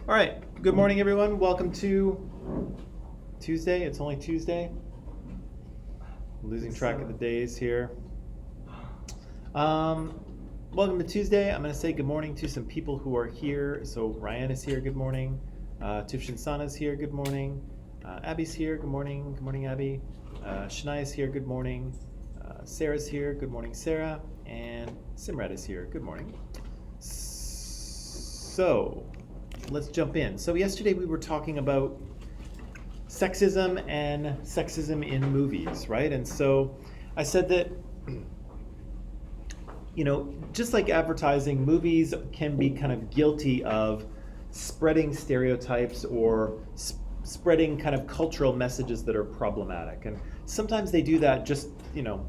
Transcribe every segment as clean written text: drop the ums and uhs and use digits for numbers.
All right, good morning, everyone. Welcome to Tuesday. It's only Tuesday. Losing track of the days here. Welcome to Tuesday. I'm going to say good morning to some people who are here. So Ryan is here. Good morning. Tifshin Sana's here. Good morning. Abby's here. Good morning. Good morning, Abby. Shania is here. Good morning. Sarah's here. Good morning, Sarah. And Simrat is here. Good morning. So let's jump in. So yesterday we were talking about sexism and sexism in movies, right? And so I said that, just like advertising, movies can be kind of guilty of spreading stereotypes or spreading kind of cultural messages that are problematic. And sometimes they do that just,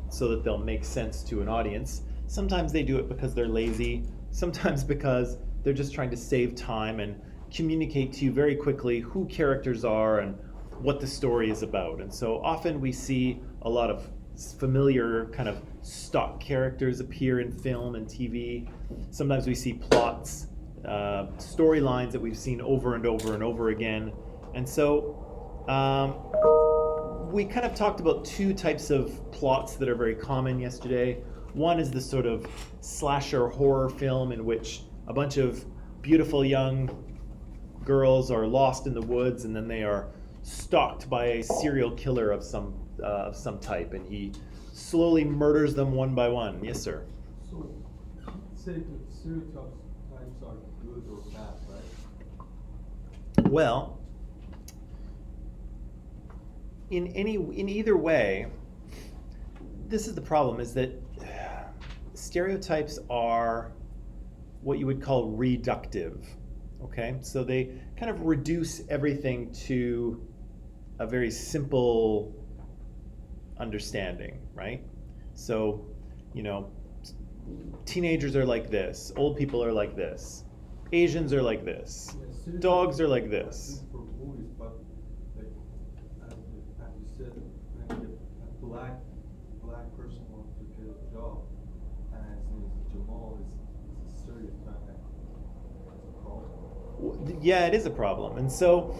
so that they'll make sense to an audience. Sometimes they do it because they're lazy. Sometimes because they're just trying to save time and communicate to you very quickly who characters are and what the story is about. And so often we see a lot of familiar kind of stock characters appear in film and TV. Sometimes we see plots, storylines that we've seen over and over and over again. And so we kind of talked about two types of plots that are very common yesterday. One is the sort of slasher horror film in which a bunch of beautiful young girls are lost in the woods and then they are stalked by a serial killer of some type, and he slowly murders them one by one. Yes, sir. So, say that stereotypes are good or bad, right? Well, in either way, this is the problem: is that stereotypes are what you would call reductive. Okay, so they kind of reduce everything to a very simple understanding, right? So, teenagers are like this, old people are like this, Asians are like this, dogs are like this. For movies, but like as you said, when a black person wants to get a job, and his name is Jamal, is a stereotype. Yeah, it is a problem. And so,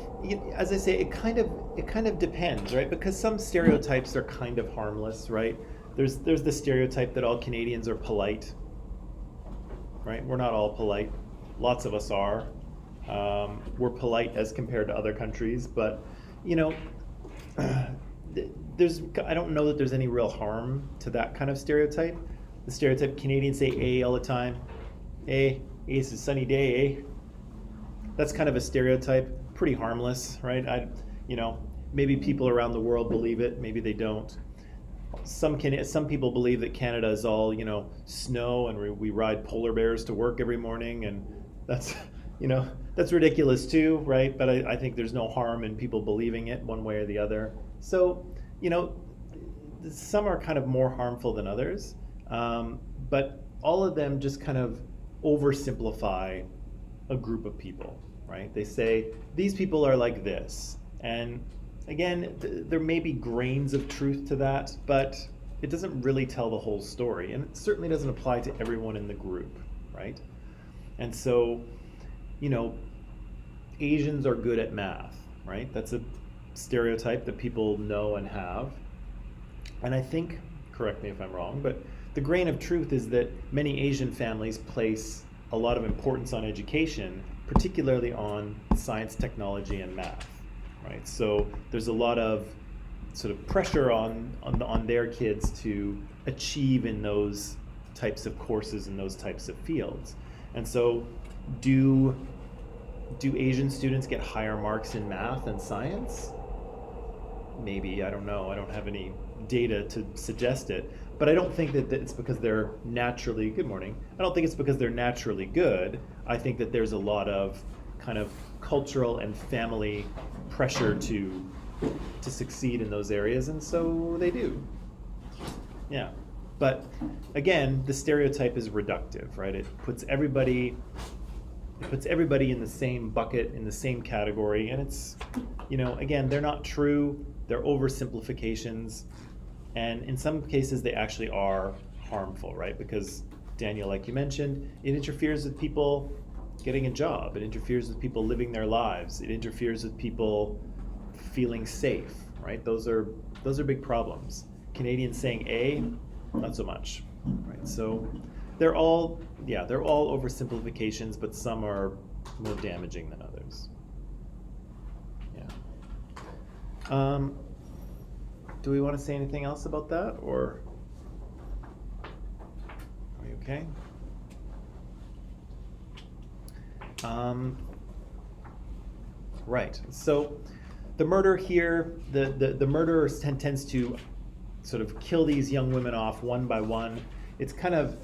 as I say, it kind of depends, right? Because some stereotypes are kind of harmless, right? There's the stereotype that all Canadians are polite, right? We're not all polite. Lots of us are. We're polite as compared to other countries, but I don't know that there's any real harm to that kind of stereotype. The stereotype Canadians say "eh" all the time. "Eh, it's a sunny day, eh?" That's kind of a stereotype, pretty harmless, right? Maybe people around the world believe it, maybe they don't. Some people believe that Canada is all, snow, and we ride polar bears to work every morning, and that's ridiculous too, right? But I think there's no harm in people believing it one way or the other. So, some are kind of more harmful than others, but all of them just kind of oversimplify a group of people, right? They say these people are like this, and again, there may be grains of truth to that, but it doesn't really tell the whole story, and it certainly doesn't apply to everyone in the group, right? And so, Asians are good at math, right? That's a stereotype that people know and have, and I think, correct me if I'm wrong, but the grain of truth is that many Asian families place a lot of importance on education, particularly on science, technology, and math, right? So there's a lot of sort of pressure on their kids to achieve in those types of courses and those types of fields. And so do Asian students get higher marks in math and science? Maybe, I don't know. I don't have any data to suggest it. But I don't think that it's because they're naturally, good morning, I don't think it's because they're naturally good. I think that there's a lot of kind of cultural and family pressure to succeed in those areas, and so they do. Yeah. But again, the stereotype is reductive, right? It puts everybody in the same bucket, in the same category, and it's, again, they're not true, they're oversimplifications. And in some cases, they actually are harmful, right? Because, Daniel, like you mentioned, it interferes with people getting a job. It interferes with people living their lives. It interferes with people feeling safe, right? Those are big problems. Canadians saying A, not so much, right? So they're all oversimplifications, but some are more damaging than others. Yeah. Do we want to say anything else about that, or are we okay? Right. So the murder here, the murderer tends to sort of kill these young women off one by one. It's kind of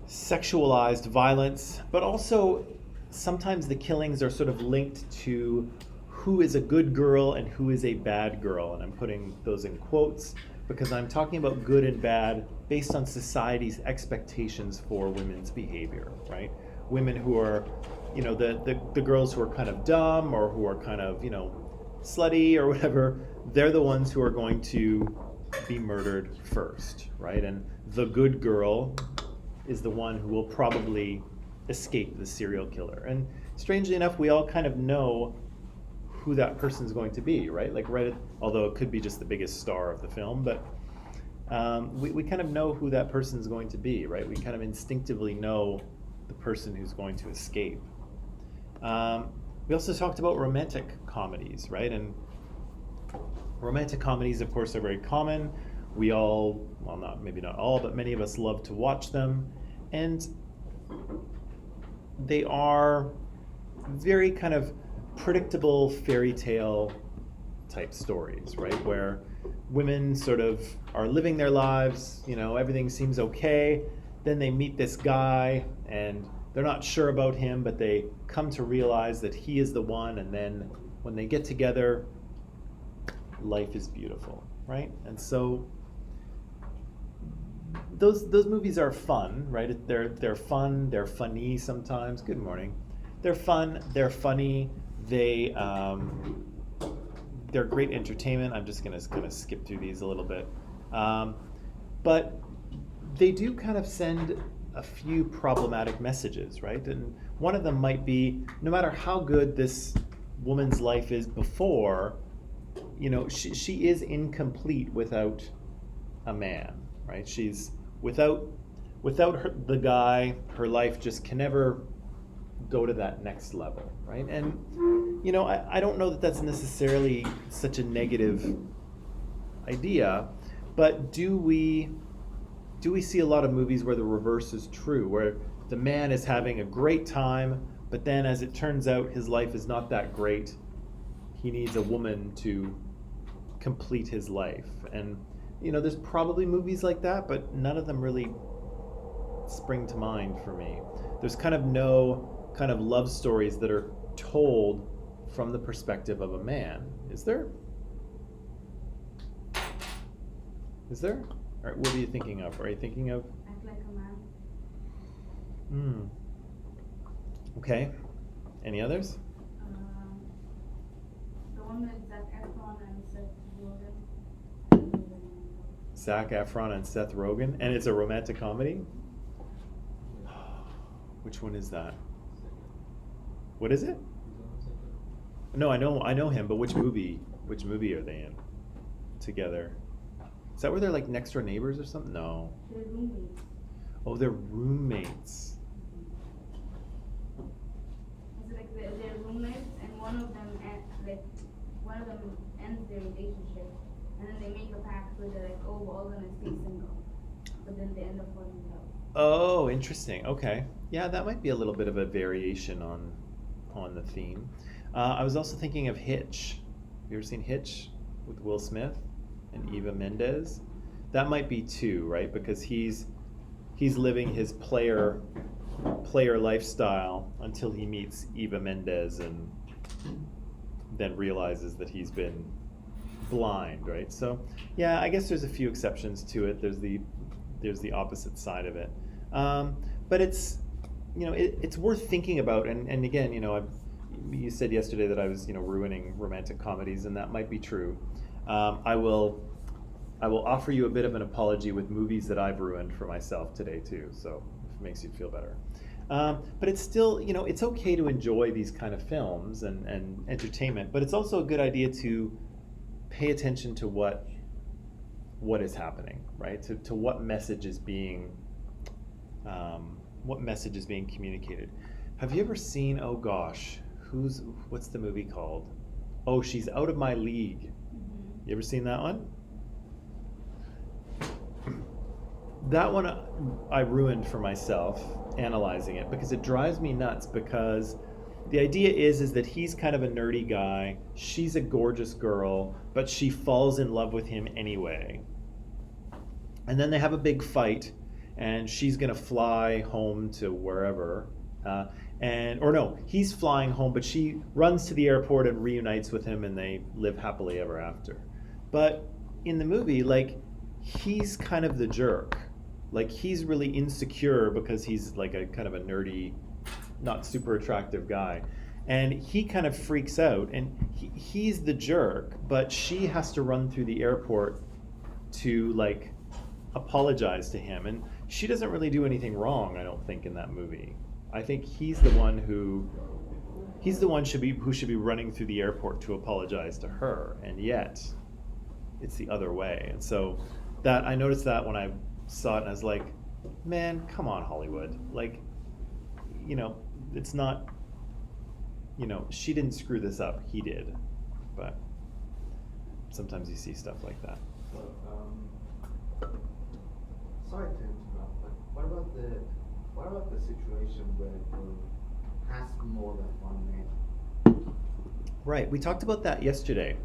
sexualized violence, but also sometimes the killings are sort of linked to who is a good girl and who is a bad girl. And I'm putting those in quotes because I'm talking about good and bad based on society's expectations for women's behavior, right? Women who are, the girls who are kind of dumb or who are kind of, slutty or whatever, they're the ones who are going to be murdered first, right? And the good girl is the one who will probably escape the serial killer. And strangely enough, we all kind of know who that person's going to be, right? Although it could be just the biggest star of the film, but we kind of know who that person's going to be, right? We kind of instinctively know the person who's going to escape. We also talked about romantic comedies, right? And romantic comedies, of course, are very common. We all, well, maybe not all, but many of us love to watch them. And they are very kind of predictable fairy tale type stories, right? Where women sort of are living their lives, everything seems okay. Then they meet this guy and they're not sure about him, but they come to realize that he is the one. And then when they get together, life is beautiful, right? And so those movies are fun, right? They're fun, they're funny sometimes. Good morning. They're fun, they're funny. They're great entertainment. I'm just gonna kind of skip through these a little bit, but they do kind of send a few problematic messages, right? And one of them might be, no matter how good this woman's life is before, she is incomplete without a man, right? She's without the guy, her life just can never go to that next level, right? And I don't know that that's necessarily such a negative idea, but do we see a lot of movies where the reverse is true, where the man is having a great time, but then as it turns out his life is not that great, he needs a woman to complete his life? And there's probably movies like that, but none of them really spring to mind for me. There's kind of no kind of love stories that are told from the perspective of a man. Is there? All right, what are you thinking of? Are you thinking of? Act Like a Man. Okay. Any others? The one with Zac Efron and Seth Rogen. Zac Efron and Seth Rogen, and it's a romantic comedy? Which one is that? What is it? No, I know him, but which movie are they in together? Is that where they're like next door neighbors or something? No. They're roommates. Oh, they're roommates. It's like they're roommates, and one of them ends their relationship, and then they make a pact where they're like, oh, we're all gonna stay single, but then they end up falling in love. Oh, interesting. Okay, yeah, that might be a little bit of a variation on the theme. I was also thinking of Hitch. Have you ever seen Hitch with Will Smith and Eva Mendes? That might be two, right? Because he's living his player lifestyle until he meets Eva Mendes and then realizes that he's been blind, right? So yeah, I guess there's a few exceptions to it. There's the opposite side of it, but it's it's worth thinking about. And again, you said yesterday that I was ruining romantic comedies, and that might be true. I will offer you a bit of an apology with movies that I've ruined for myself today too, so if it makes you feel better. But it's still, it's okay to enjoy these kind of films and entertainment, but it's also a good idea to pay attention to what is happening, right? To what message is being communicated. Have you ever seen, oh gosh, what's the movie called? Oh, She's Out of My League. You ever seen that one? That one I ruined for myself analyzing it because it drives me nuts, because the idea is that he's kind of a nerdy guy, she's a gorgeous girl, but she falls in love with him anyway. And then they have a big fight, and she's gonna fly home to wherever, or no, he's flying home, but she runs to the airport and reunites with him, and they live happily ever after. But in the movie, like, he's kind of the jerk. Like, he's really insecure because he's like a kind of a nerdy, not super attractive guy. And he kind of freaks out, and he's the jerk, but she has to run through the airport to like apologize to him. And she doesn't really do anything wrong, I don't think, in that movie. I think he's the one who should be running through the airport to apologize to her, and yet it's the other way. And so that I noticed that when I saw it, and I was like, man, come on, Hollywood. Like, it's not, she didn't screw this up, he did. But sometimes you see stuff like that. Sorry to interrupt, but what about the situation where a girl has more than one man? Right, we talked about that yesterday.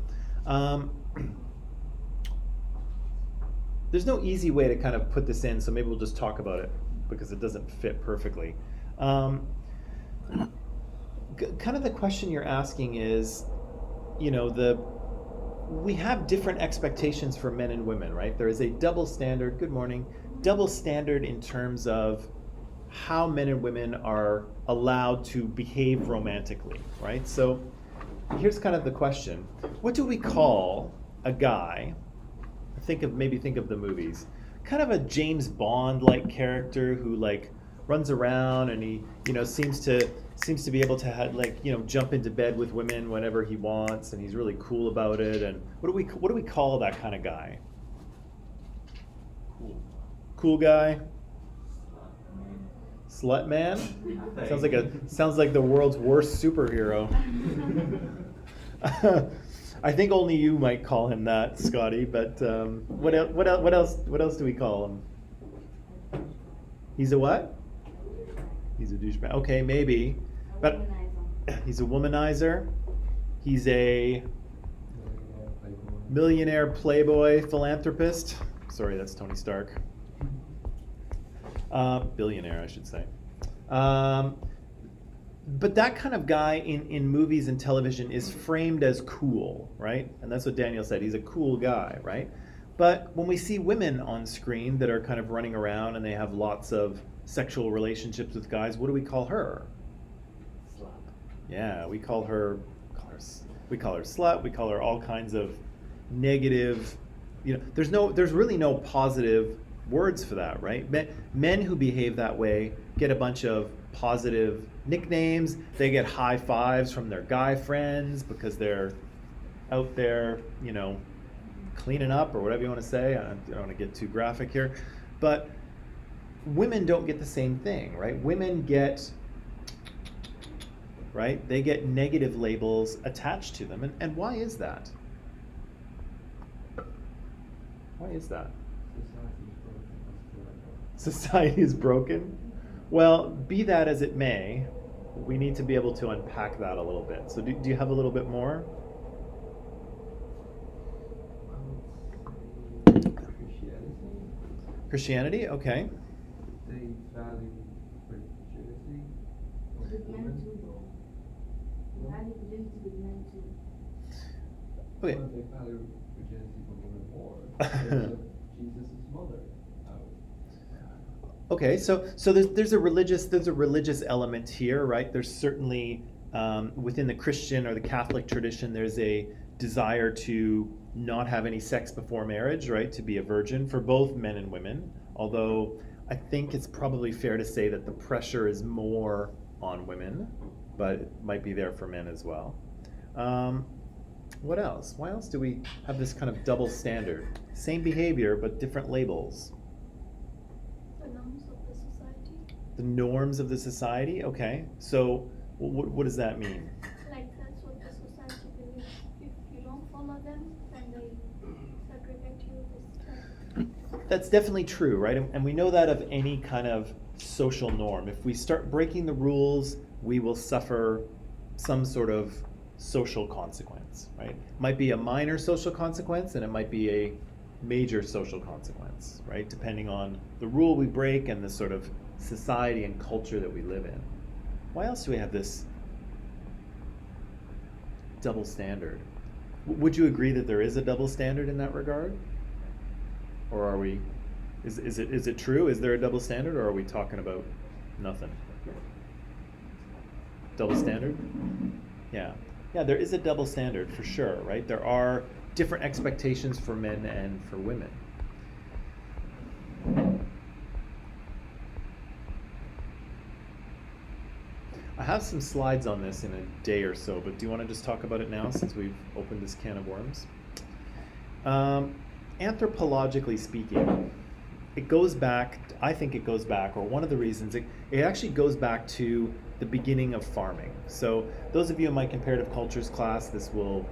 There's no easy way to kind of put this in, so maybe we'll just talk about it because it doesn't fit perfectly. Kind of the question you're asking is, we have different expectations for men and women, right? There is a double standard, good morning, double standard in terms of how men and women are allowed to behave romantically, right? So here's kind of the question. What do we call a guy, think of the movies, kind of a James Bond-like character who like runs around and he, seems to be able to jump into bed with women whenever he wants, and he's really cool about it. And what do we call that kind of guy? Cool guy? Slut man? Sounds like the world's worst superhero. I think only you might call him that, Scotty. But what else do we call him? He's a what? He's a douchebag. Okay, maybe. But he's a womanizer. He's a millionaire playboy philanthropist. Sorry, that's Tony Stark. Billionaire, I should say. But that kind of guy in movies and television is framed as cool, right? And that's what Daniel said. He's a cool guy, right? But when we see women on screen that are kind of running around and they have lots of sexual relationships with guys, what do we call her? Slut. Yeah, we call her slut. We call her all kinds of negative. There's really no positive words for that, right? Men who behave that way get a bunch of positive nicknames. They get high fives from their guy friends because they're out there, cleaning up, or whatever you want to say. I don't want to get too graphic here. But women don't get the same thing, right? Women get, right? They get negative labels attached to them. And why is that? Why is that? Society is broken? Well, be that as it may, we need to be able to unpack that a little bit. So do you have a little bit more? Christianity? Okay. They value virginity. With men too, though. They value virginity with men too. Okay. Well, they value virginity for women more. Jesus' mother. Okay, so there's a religious element here, right? There's certainly within the Christian or the Catholic tradition, there's a desire to not have any sex before marriage, right? To be a virgin for both men and women. Although I think it's probably fair to say that the pressure is more on women, but it might be there for men as well. What else? Why else do we have this kind of double standard? Same behavior, but different labels. The norms of the society. The norms of the society? Okay. So what does that mean? Like that's what the society believes. If you don't follow them, then they segregate you this time. That's definitely true, right? And we know that of any kind of social norm. If we start breaking the rules, we will suffer some sort of social consequence, right? Might be a minor social consequence and it might be a major social consequence, right? Depending on the rule we break and the sort of society and culture that we live in. Why else do we have this double standard? Would you agree that there is a double standard in that regard? Or are we, is it true? Is there a double standard, or are we talking about nothing? Double standard? Yeah. Yeah, there is a double standard for sure, right? There are different expectations for men and for women. I have some slides on this in a day or so, but do you want to just talk about it now since we've opened this can of worms? Anthropologically speaking, it goes back, I think it goes back, or one of the reasons, it actually goes back to the beginning of farming. So those of you in my comparative cultures class, this will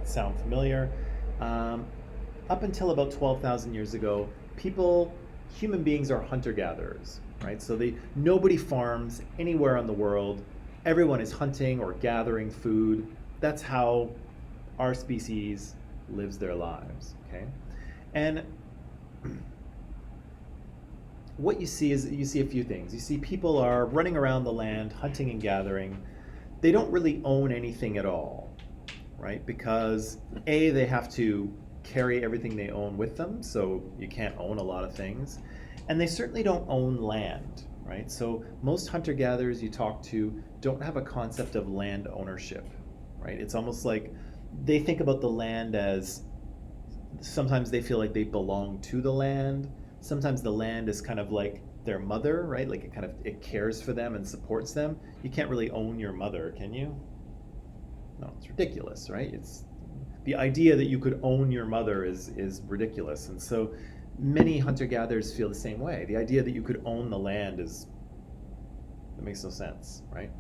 sound familiar. Up until about 12,000 years ago, human beings are hunter-gatherers, right? So nobody farms anywhere on the world. Everyone is hunting or gathering food. That's how our species lives their lives, okay? And what you see is, you see a few things. You see people are running around the land, hunting and gathering. They don't really own anything at all, right? Because A, they have to carry everything they own with them, so you can't own a lot of things. And they certainly don't own land, right? So most hunter-gatherers you talk to don't have a concept of land ownership, right? It's almost like they think about the land as, sometimes they feel like they belong to the land. Sometimes the land is kind of like their mother, right? Like it cares for them and supports them. You can't really own your mother, can you? No, it's ridiculous, right? It's the idea that you could own your mother is ridiculous. And so many hunter-gatherers feel the same way. The idea that you could own the land it makes no sense, right?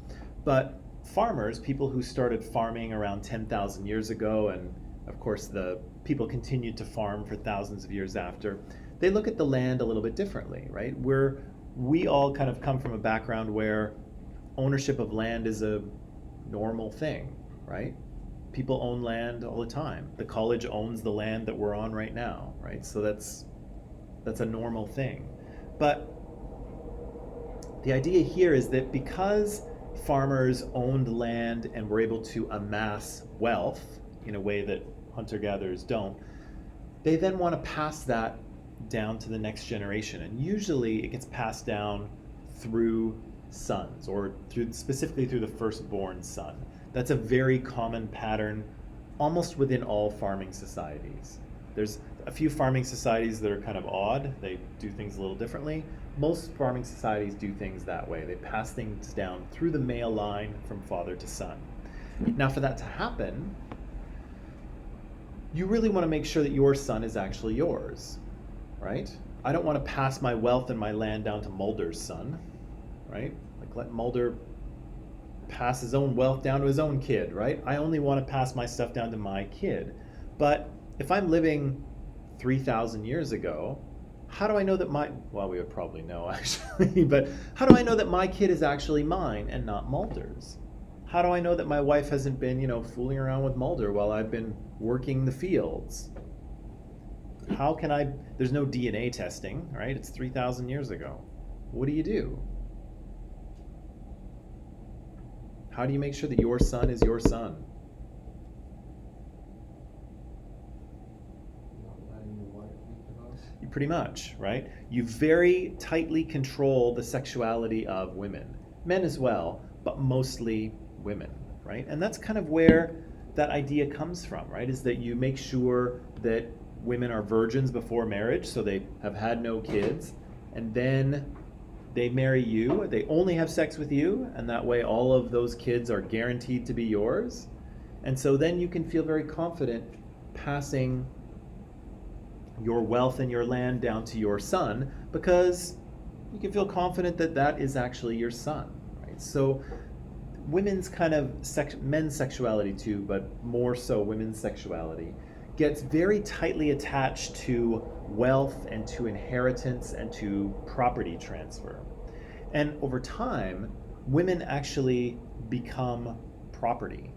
But farmers, people who started farming around 10,000 years ago, and of course the people continued to farm for thousands of years after, they look at the land a little bit differently, right? We all kind of come from a background where ownership of land is a normal thing, right? People own land all the time. The college owns the land that we're on right now, right? So that's a normal thing. But the idea here is that because farmers owned land and were able to amass wealth in a way that hunter-gatherers don't, they then want to pass that down to the next generation. And usually it gets passed down through sons, or specifically through the firstborn son. That's a very common pattern almost within all farming societies. There's a few farming societies that are kind of odd. They do things a little differently. Most farming societies do things that way. They pass things down through the male line from father to son. Now, for that to happen, you really want to make sure that your son is actually yours, right? I don't want to pass my wealth and my land down to Mulder's son, right? Like, let Mulder pass his own wealth down to his own kid, right? I only want to pass my stuff down to my kid. But if I'm living 3,000 years ago, how do I know that well, we would probably know actually, but how do I know that my kid is actually mine and not Mulder's? How do I know that my wife hasn't been, fooling around with Mulder while I've been working the fields? How can there's no DNA testing, right? It's 3,000 years ago. What do you do? How do you make sure that your son is your son? Not letting your wife leave the house. You pretty much, right? You very tightly control the sexuality of women. Men as well, but mostly women, right? And that's kind of where that idea comes from, right? Is that you make sure that women are virgins before marriage, so they have had no kids, and then they marry you, they only have sex with you, and that way all of those kids are guaranteed to be yours. And so then you can feel very confident passing your wealth and your land down to your son, because you can feel confident that that is actually your son, right? So women's kind of men's sexuality too, but more so women's sexuality, gets very tightly attached to wealth and to inheritance and to property transfer. And over time, women actually become property,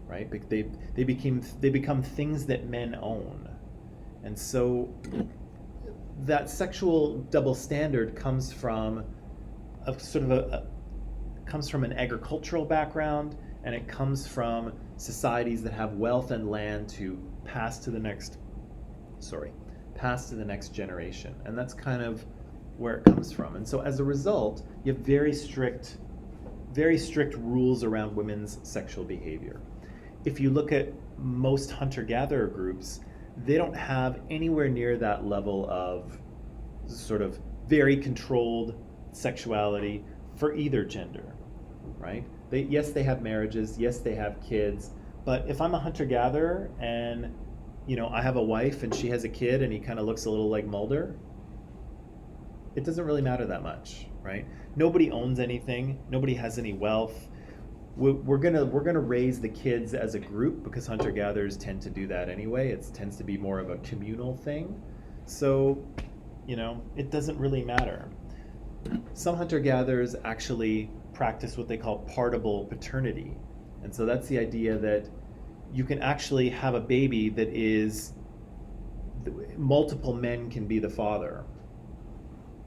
right? They become things that men own. And so that sexual double standard comes from comes from an agricultural background, and it comes from societies that have wealth and land to pass to the next generation. And that's kind of where it comes from. And so as a result, you have very strict rules around women's sexual behavior. If you look at most hunter-gatherer groups, they don't have anywhere near that level of sort of very controlled sexuality for either gender, right? Yes, they have marriages, yes, they have kids, but if I'm a hunter-gatherer and, you know, I have a wife and she has a kid and he kind of looks a little like Mulder, it doesn't really matter that much, right? Nobody owns anything, nobody has any wealth. We're gonna raise the kids as a group, because hunter-gatherers tend to do that anyway. It tends to be more of a communal thing. So, you know, it doesn't really matter. Some hunter-gatherers actually practice what they call partable paternity. And so that's the idea that you can actually have a baby that is, multiple men can be the father.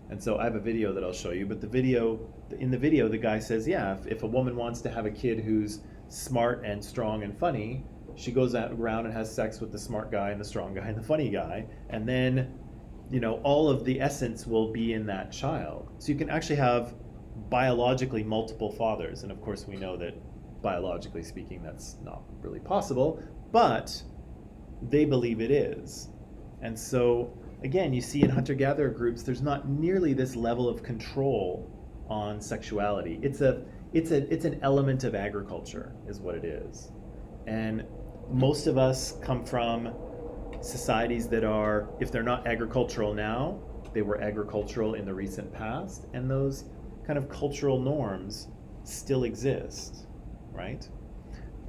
And so I have a video that I'll show you, but in the video, the guy says, yeah, if a woman wants to have a kid who's smart and strong and funny, she goes out around and has sex with the smart guy and the strong guy and the funny guy, and then, you know, all of the essence will be in that child. So you can actually have biologically multiple fathers, and of course we know that biologically speaking that's not really possible, but they believe it is. And so again, you see in hunter-gatherer groups, there's not nearly this level of control on sexuality. It's an element of agriculture, is what it is. And most of us come from societies that are, if they're not agricultural now, they were agricultural in the recent past, and those kind of cultural norms still exist, right?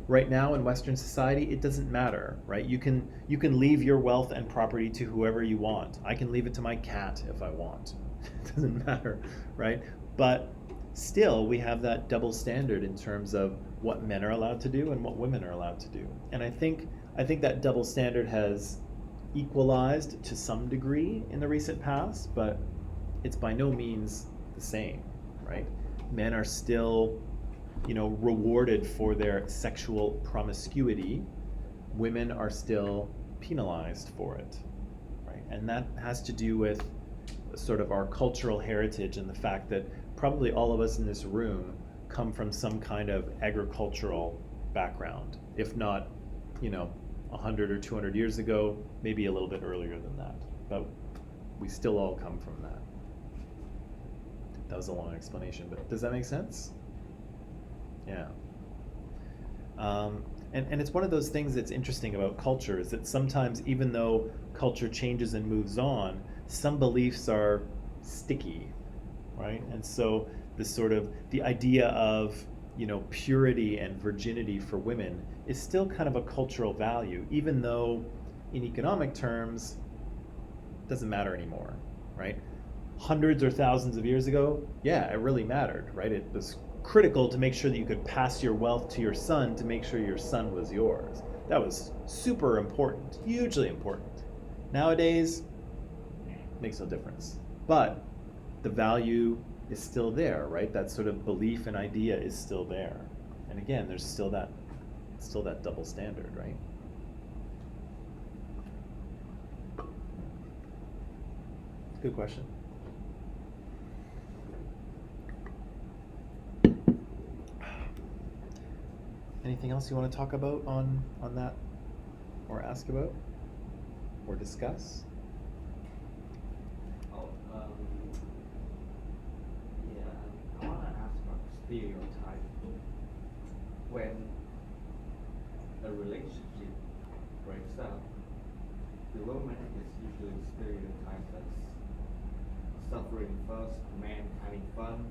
Right now in Western society, it doesn't matter, right? You can leave your wealth and property to whoever you want. I can leave it to my cat if I want. It doesn't matter, right? But still, we have that double standard in terms of what men are allowed to do and what women are allowed to do. And I think that double standard has equalized to some degree in the recent past, but it's by no means the same, right? Men are still, you know, rewarded for their sexual promiscuity. Women are still penalized for it, right? And that has to do with sort of our cultural heritage and the fact that probably all of us in this room come from some kind of agricultural background, if not, you know, 100 or 200 years ago, maybe a little bit earlier than that, but we still all come from that. That was a long explanation, but does that make sense? Yeah. And it's one of those things that's interesting about culture, is that sometimes, even though culture changes and moves on, some beliefs are sticky, right? And so the idea of, you know, purity and virginity for women is still kind of a cultural value, even though in economic terms, it doesn't matter anymore, right? Hundreds or thousands of years ago, yeah, it really mattered, right? It was critical to make sure that you could pass your wealth to your son to make sure your son was yours. That was super important, hugely important. Nowadays, makes no difference. But the value is still there, right? That sort of belief and idea is still there. And again, there's still that double standard, right? Good question. Anything else you want to talk about on that, or ask about, or discuss? Oh, stereotype. When a relationship breaks up, the woman is usually stereotyped as suffering first, man having fun,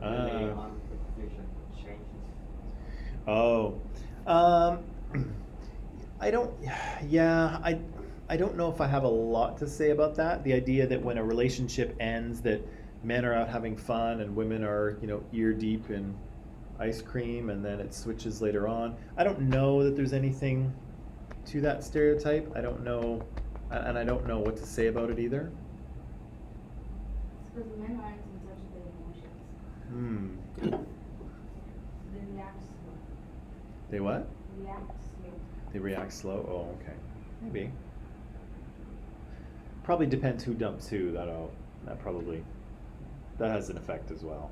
delaying on the position changes. Oh, I don't. Yeah, I don't know if I have a lot to say about that. The idea that when a relationship ends, that men are out having fun and women are, ear deep in ice cream, and then it switches later on. I don't know that there's anything to that stereotype. I don't know, and I don't know what to say about it either. It's because men aren't in touch with their emotions. Hmm. So they react slow. They what? React slow. They react slow? Oh, okay. Maybe. Probably depends who dumps who. That has an effect as well.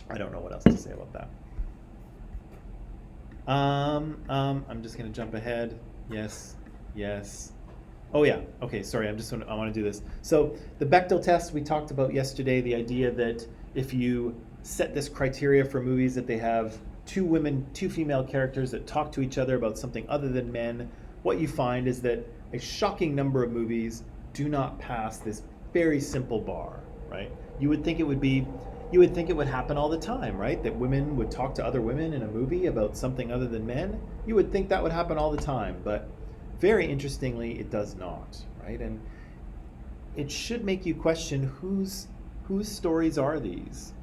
I don't know what else to say about that. I'm just gonna jump ahead. Yes. Oh yeah. Okay. Sorry. I want to do this. So the Bechdel test we talked about yesterday. The idea that if you set this criteria for movies that they have two female characters that talk to each other about something other than men, what you find is that a shocking number of movies do not pass this very simple bar, right? You would think it would happen all the time, right? That women would talk to other women in a movie about something other than men. You would think that would happen all the time, but very interestingly, it does not, right? And it should make you question whose stories are these,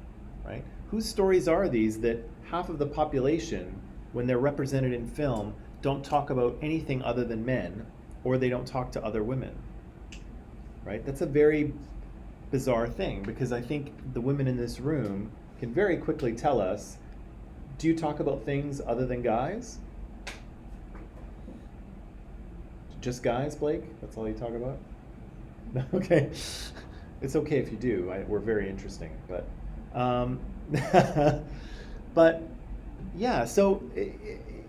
right? Whose stories are these that half of the population, when they're represented in film, don't talk about anything other than men, or they don't talk to other women, right? That's a very bizarre thing, because I think the women in this room can very quickly tell us, do you talk about things other than guys? Just guys, Blake? That's all you talk about? Okay. It's okay if you do. We're very interesting, but but yeah, so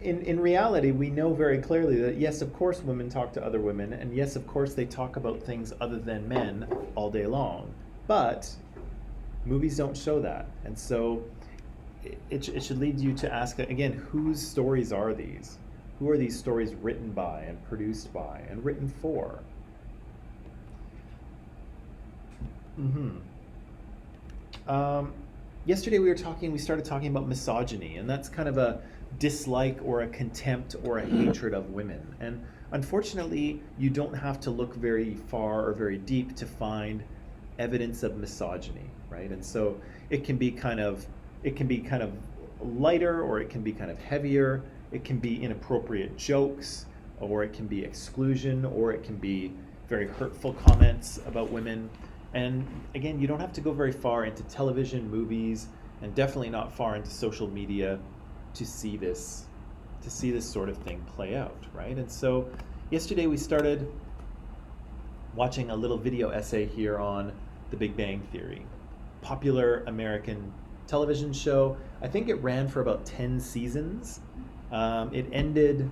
in reality, we know very clearly that yes, of course, women talk to other women, and yes, of course, they talk about things other than men all day long. But movies don't show that, and so it should lead you to ask again: whose stories are these? Who are these stories written by and produced by and written for? Yesterday we started talking about misogyny, and that's kind of a dislike or a contempt or a hatred of women. And unfortunately, you don't have to look very far or very deep to find evidence of misogyny, right? And so it can be kind of lighter, or it can be kind of heavier. It can be inappropriate jokes, or it can be exclusion, or it can be very hurtful comments about women. And again, you don't have to go very far into television, movies, and definitely not far into social media to see this sort of thing play out, right? And so yesterday we started watching a little video essay here on The Big Bang Theory, popular American television show. I think it ran for about 10 seasons. It ended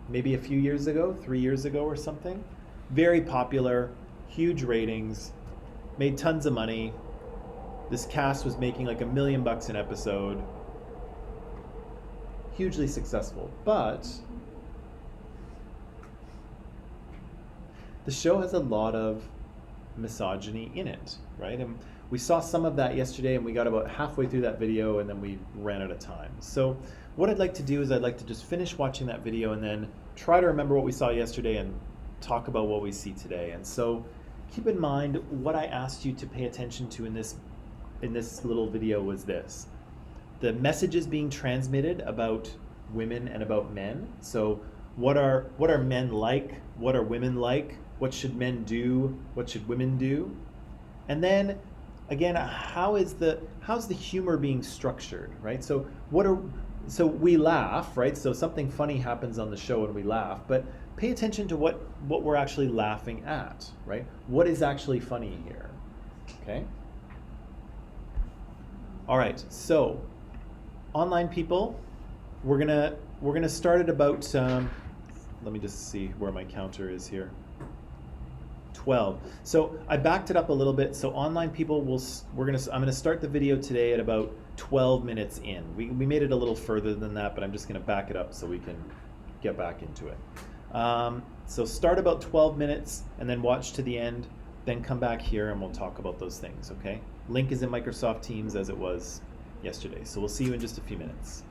maybe a few years ago, 3 years ago or something. Very popular, huge ratings, made tons of money. This cast was making like $1 million an episode. Hugely successful, but the show has a lot of misogyny in it, right? And we saw some of that yesterday, and we got about halfway through that video, and then we ran out of time. So what I'd like to do is I'd like to just finish watching that video and then try to remember what we saw yesterday and talk about what we see today. And so keep in mind what I asked you to pay attention to in this little video was this: the messages being transmitted about women and about men. So what are men like? What are women like? What should men do? What should women do? And then again, how's the humor being structured, right? So we laugh, right? So something funny happens on the show and we laugh, but pay attention to what we're actually laughing at, right? What is actually funny here? Okay? All right, so online people, we're gonna start at about let me just see where my counter is here. 12. So I backed it up a little bit. So online people will, I'm gonna start the video today at about 12 minutes in. We made it a little further than that, but I'm just gonna back it up so we can get back into it. So start about 12 minutes and then watch to the end, then come back here and we'll talk about those things, okay? Link is in Microsoft Teams as it was yesterday. So we'll see you in just a few minutes.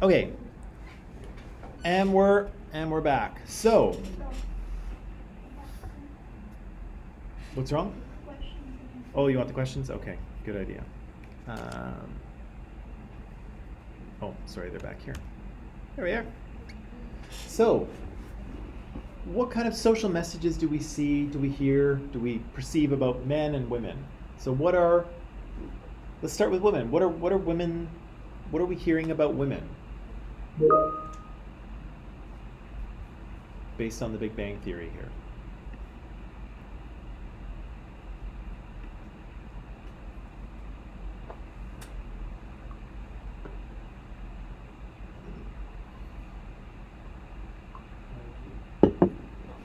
Okay. And we're back. So, So, what's wrong? questions. Oh, you want the questions? Okay, good idea. Oh, sorry, they're back here. There we are. So, what kind of social messages do we see, do we hear, do we perceive about men and women? So let's start with women. What are women, what are we hearing about women? Based on the Big Bang Theory here.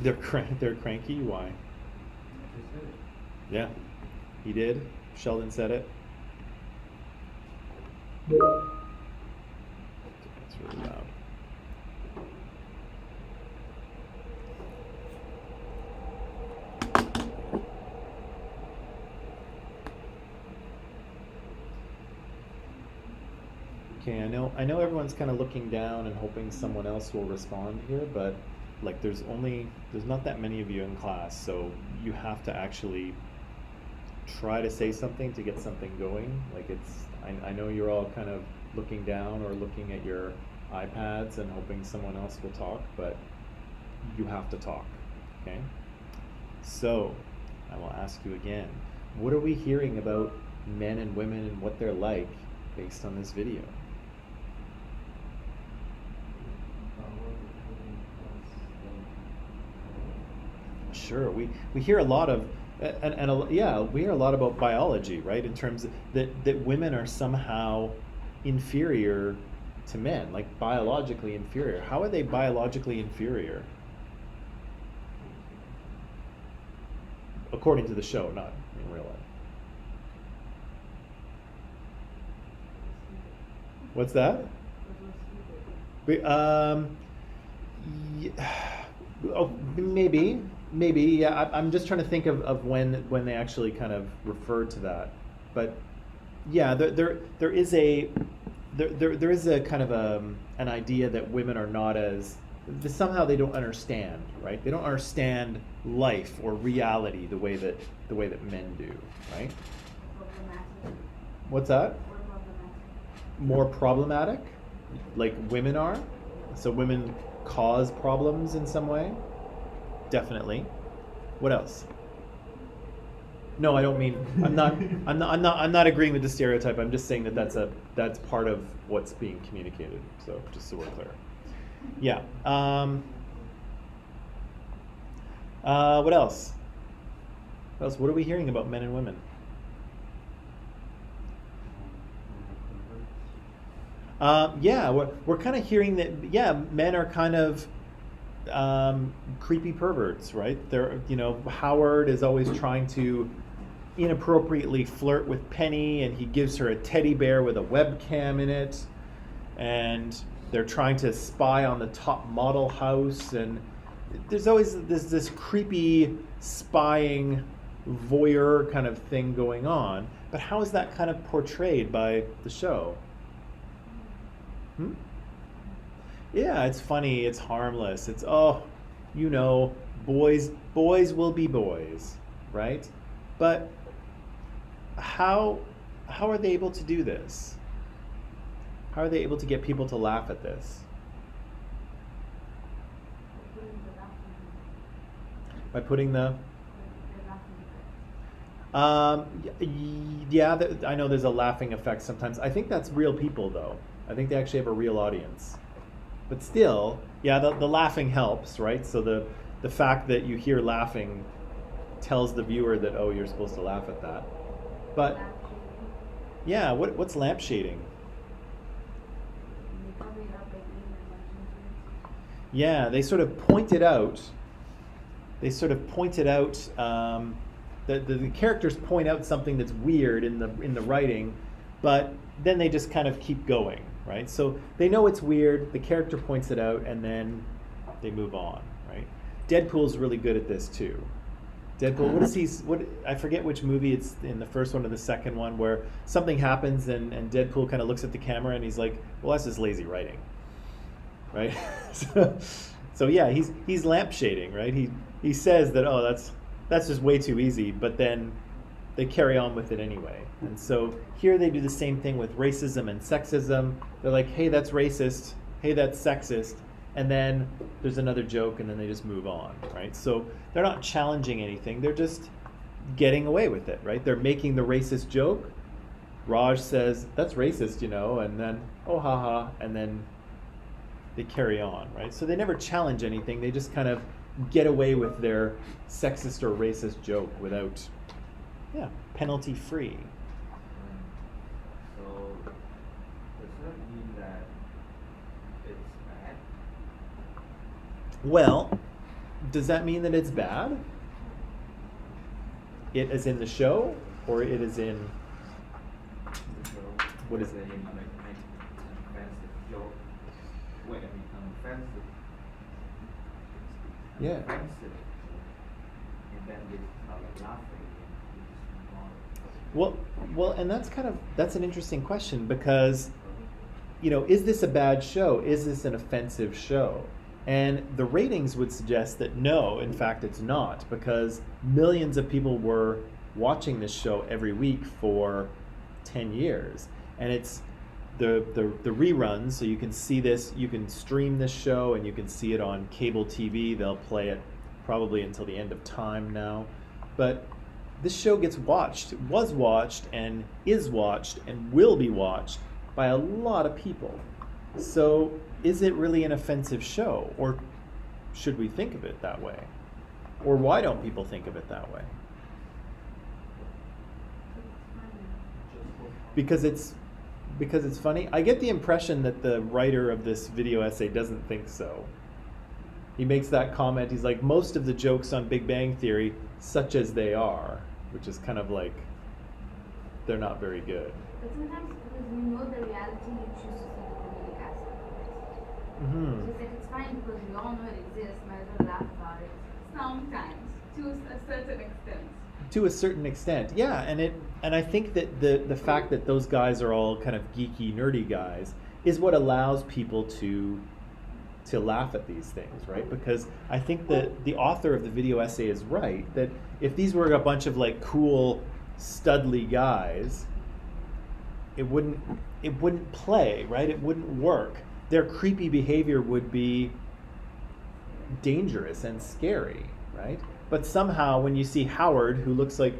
They're cranky. Why? Yeah, he did. Sheldon said it. It's really loud. Okay, I know everyone's kind of looking down and hoping someone else will respond here, but like there's not that many of you in class, so you have to actually try to say something to get something going. Like I know you're all kind of looking down or looking at your iPads and hoping someone else will talk, but you have to talk, okay? So I will ask you again, what are we hearing about men and women and what they're like based on this video? Sure, we hear a lot of, we hear a lot about biology, right? In terms of that women are somehow inferior to men, like biologically inferior. How are they biologically inferior? According to the show, not in real life. What's that? Maybe. Yeah. I'm just trying to think of when they actually kind of referred to that, but yeah, there is a kind of an idea that women are not as, somehow they don't understand, right? They don't understand life or reality the way that men do, right? What's that? More problematic, like women are. So women cause problems in some way. Definitely. What else? No, I don't mean. I'm not agreeing with the stereotype. I'm just saying that that's part of what's being communicated. So just so we're clear. Yeah. What else? What are we hearing about men and women? Yeah, we're kind of hearing that. Yeah, men are kind of creepy perverts, right? Howard is always trying to inappropriately flirt with Penny, and he gives her a teddy bear with a webcam in it, and they're trying to spy on the top model house, and there's always this creepy spying voyeur kind of thing going on. But how is that kind of portrayed by the show? Yeah, it's funny, it's harmless, it's, boys will be boys, right? But how are they able to do this? How are they able to get people to laugh at this? By putting the... yeah, I know there's a laughing effect sometimes. I think that's real people, though. I think they actually have a real audience. But still, yeah, the laughing helps, right? So the fact that you hear laughing tells the viewer that, oh, you're supposed to laugh at that. But, yeah, what's lampshading? Yeah, they sort of pointed out, the characters point out something that's weird in the writing, but then they just kind of keep going, right? So they know it's weird, the character points it out, and then they move on, right? Deadpool's really good at this too. Deadpool. What is he? What I forget which movie it's in, the first one or the second one, where something happens and Deadpool kind of looks at the camera and he's like, "Well, that's just lazy writing," right? so yeah, he's lampshading, right? He says that, oh, that's just way too easy, but then they carry on with it anyway. And so here they do the same thing with racism and sexism. They're like, hey, that's racist. Hey, that's sexist. And then there's another joke, and then they just move on, right? So they're not challenging anything. They're just getting away with it, right? They're making the racist joke. Raj says, that's racist, and then, oh, haha, and then they carry on, right? So they never challenge anything. They just kind of get away with their sexist or racist joke without, penalty free. So does that mean that it's bad? Well, does that mean that it's bad? It is in the show, or it is in So what is it? Like make an offensive joke when it becomes offensive. Yeah. Offensive. And then they start laughing and you just move on. Well, and that's an interesting question, because is this a bad show? Is this an offensive show? And the ratings would suggest that no, in fact it's not, because millions of people were watching this show every week for 10 years. And it's the reruns, so you can see this, you can stream this show, and you can see it on cable TV. They'll play it probably until the end of time now. But this show gets watched, was watched, and is watched, and will be watched by a lot of people. So is it really an offensive show, or should we think of it that way? Or why don't people think of it that way? Because it's funny. I get the impression that the writer of this video essay doesn't think so. He makes that comment. He's like, most of the jokes on Big Bang Theory, such as they are, which is kind of like, they're not very good. But sometimes because you know the reality, you choose to see the comedic aspect of it. Mm-hmm. Just like it's fine because we all know it exists, might as well laugh about it. Sometimes, to a certain extent. To a certain extent, yeah, and I think that the fact that those guys are all kind of geeky, nerdy guys is what allows people to laugh at these things, right? Because I think that the author of the video essay is right, that if these were a bunch of like cool, studly guys, it wouldn't play, right? It wouldn't work. Their creepy behavior would be dangerous and scary, right? But somehow when you see Howard, who looks like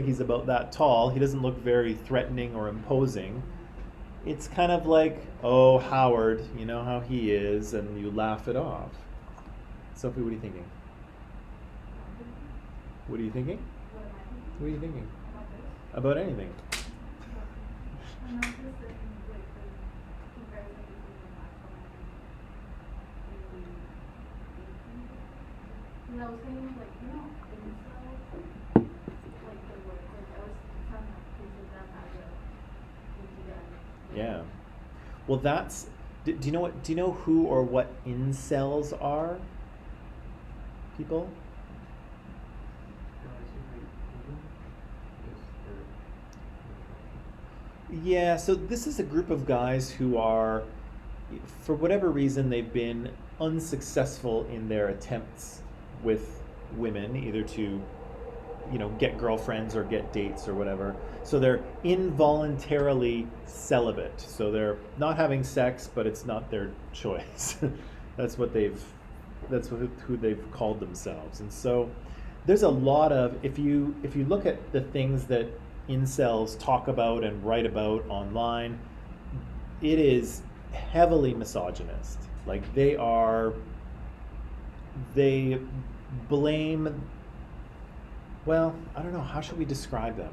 he's about that tall, he doesn't look very threatening or imposing. It's kind of like, oh, Howard, you know how he is, and you laugh it off. Sophie, what are you thinking? What are you thinking? What are you thinking? About anything. And I was thinking, like, incels, like the word, like I was kind of using that as a Yeah. Well, that's. Do you know who or what incels are? People. Yeah. So this is a group of guys who are, for whatever reason, they've been unsuccessful in their attempts with women, either to get girlfriends or get dates or whatever. So they're involuntarily celibate. So they're not having sex, but it's not their choice. That's who they've called themselves. And so there's a lot of, if you look at the things that incels talk about and write about online, it is heavily misogynist. Like they blame, well, I don't know, how should we describe them?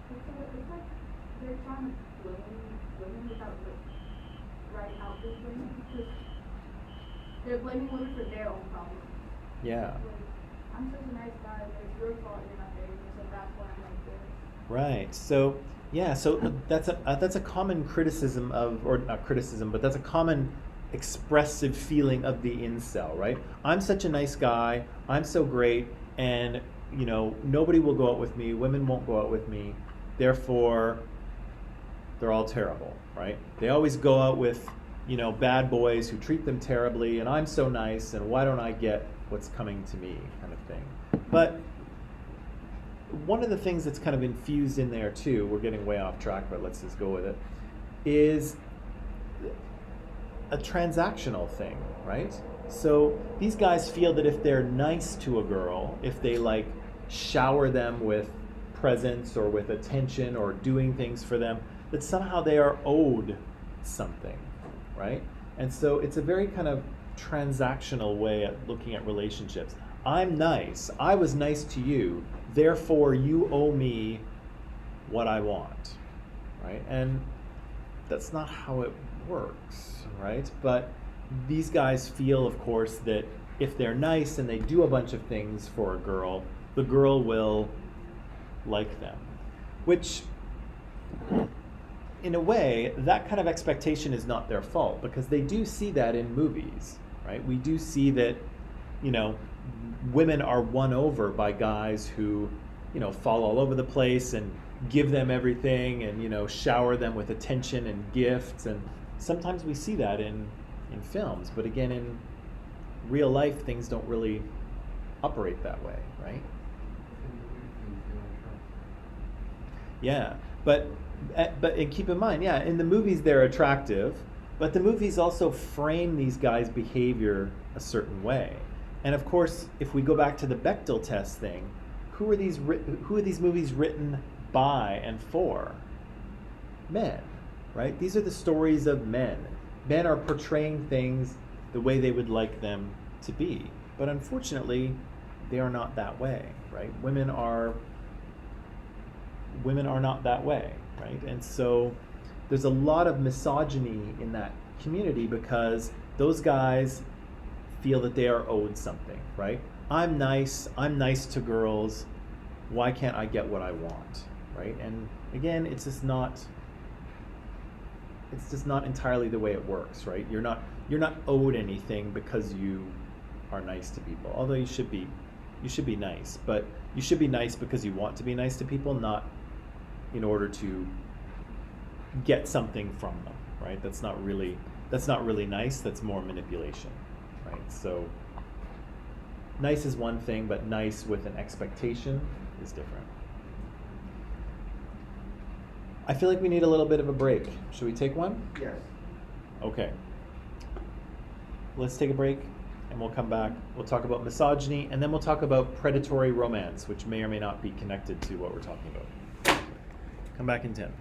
It's like they're trying to blame women without right out this blaming, because they're blaming women for their own problems. Yeah. Like, I'm such a nice guy, but it's your fault you're not dating me, so that's why I'm like this. Right. So yeah. So that's a common criticism of, or not criticism, but that's a common expressive feeling of the incel, right? I'm such a nice guy. I'm so great. and nobody will go out with me, women won't go out with me, therefore they're all terrible, right? They always go out with bad boys who treat them terribly, and I'm so nice, and why don't I get what's coming to me, kind of thing. But one of the things that's kind of infused in there too, we're getting way off track, but let's just go with it, is a transactional thing, right? So these guys feel that if they're nice to a girl, if they like shower them with presents or with attention or doing things for them, that somehow they are owed something, right? And so it's a very kind of transactional way at looking at relationships. I'm nice, I was nice to you, therefore you owe me what I want, right? And that's not how it works, right? But these guys feel, of course, that if they're nice and they do a bunch of things for a girl, the girl will like them. Which, in a way, that kind of expectation is not their fault, because they do see that in movies, right? We do see that, women are won over by guys who, fall all over the place and give them everything and, shower them with attention and gifts. And sometimes we see that in films, but again, in real life, things don't really operate that way, right? Yeah, but and keep in mind, yeah, in the movies they're attractive, but the movies also frame these guys' behavior a certain way. And of course, if we go back to the Bechdel Test thing, who are these movies written by and for? Men, right? These are the stories of men. Men are portraying things the way they would like them to be. But unfortunately, they are not that way, right? Women are not that way, right? And so there's a lot of misogyny in that community because those guys feel that they are owed something, right? I'm nice to girls, why can't I get what I want, right? And again, it's just not entirely the way it works, right? You're not owed anything because you are nice to people. Although you should be nice, but you should be nice because you want to be nice to people, not in order to get something from them, right? That's not really nice, that's more manipulation, right? So nice is one thing, but nice with an expectation is different. I feel like we need a little bit of a break. Should we take one? Yes. Okay. Let's take a break and we'll come back. We'll talk about misogyny and then we'll talk about predatory romance, which may or may not be connected to what we're talking about. Come back in 10.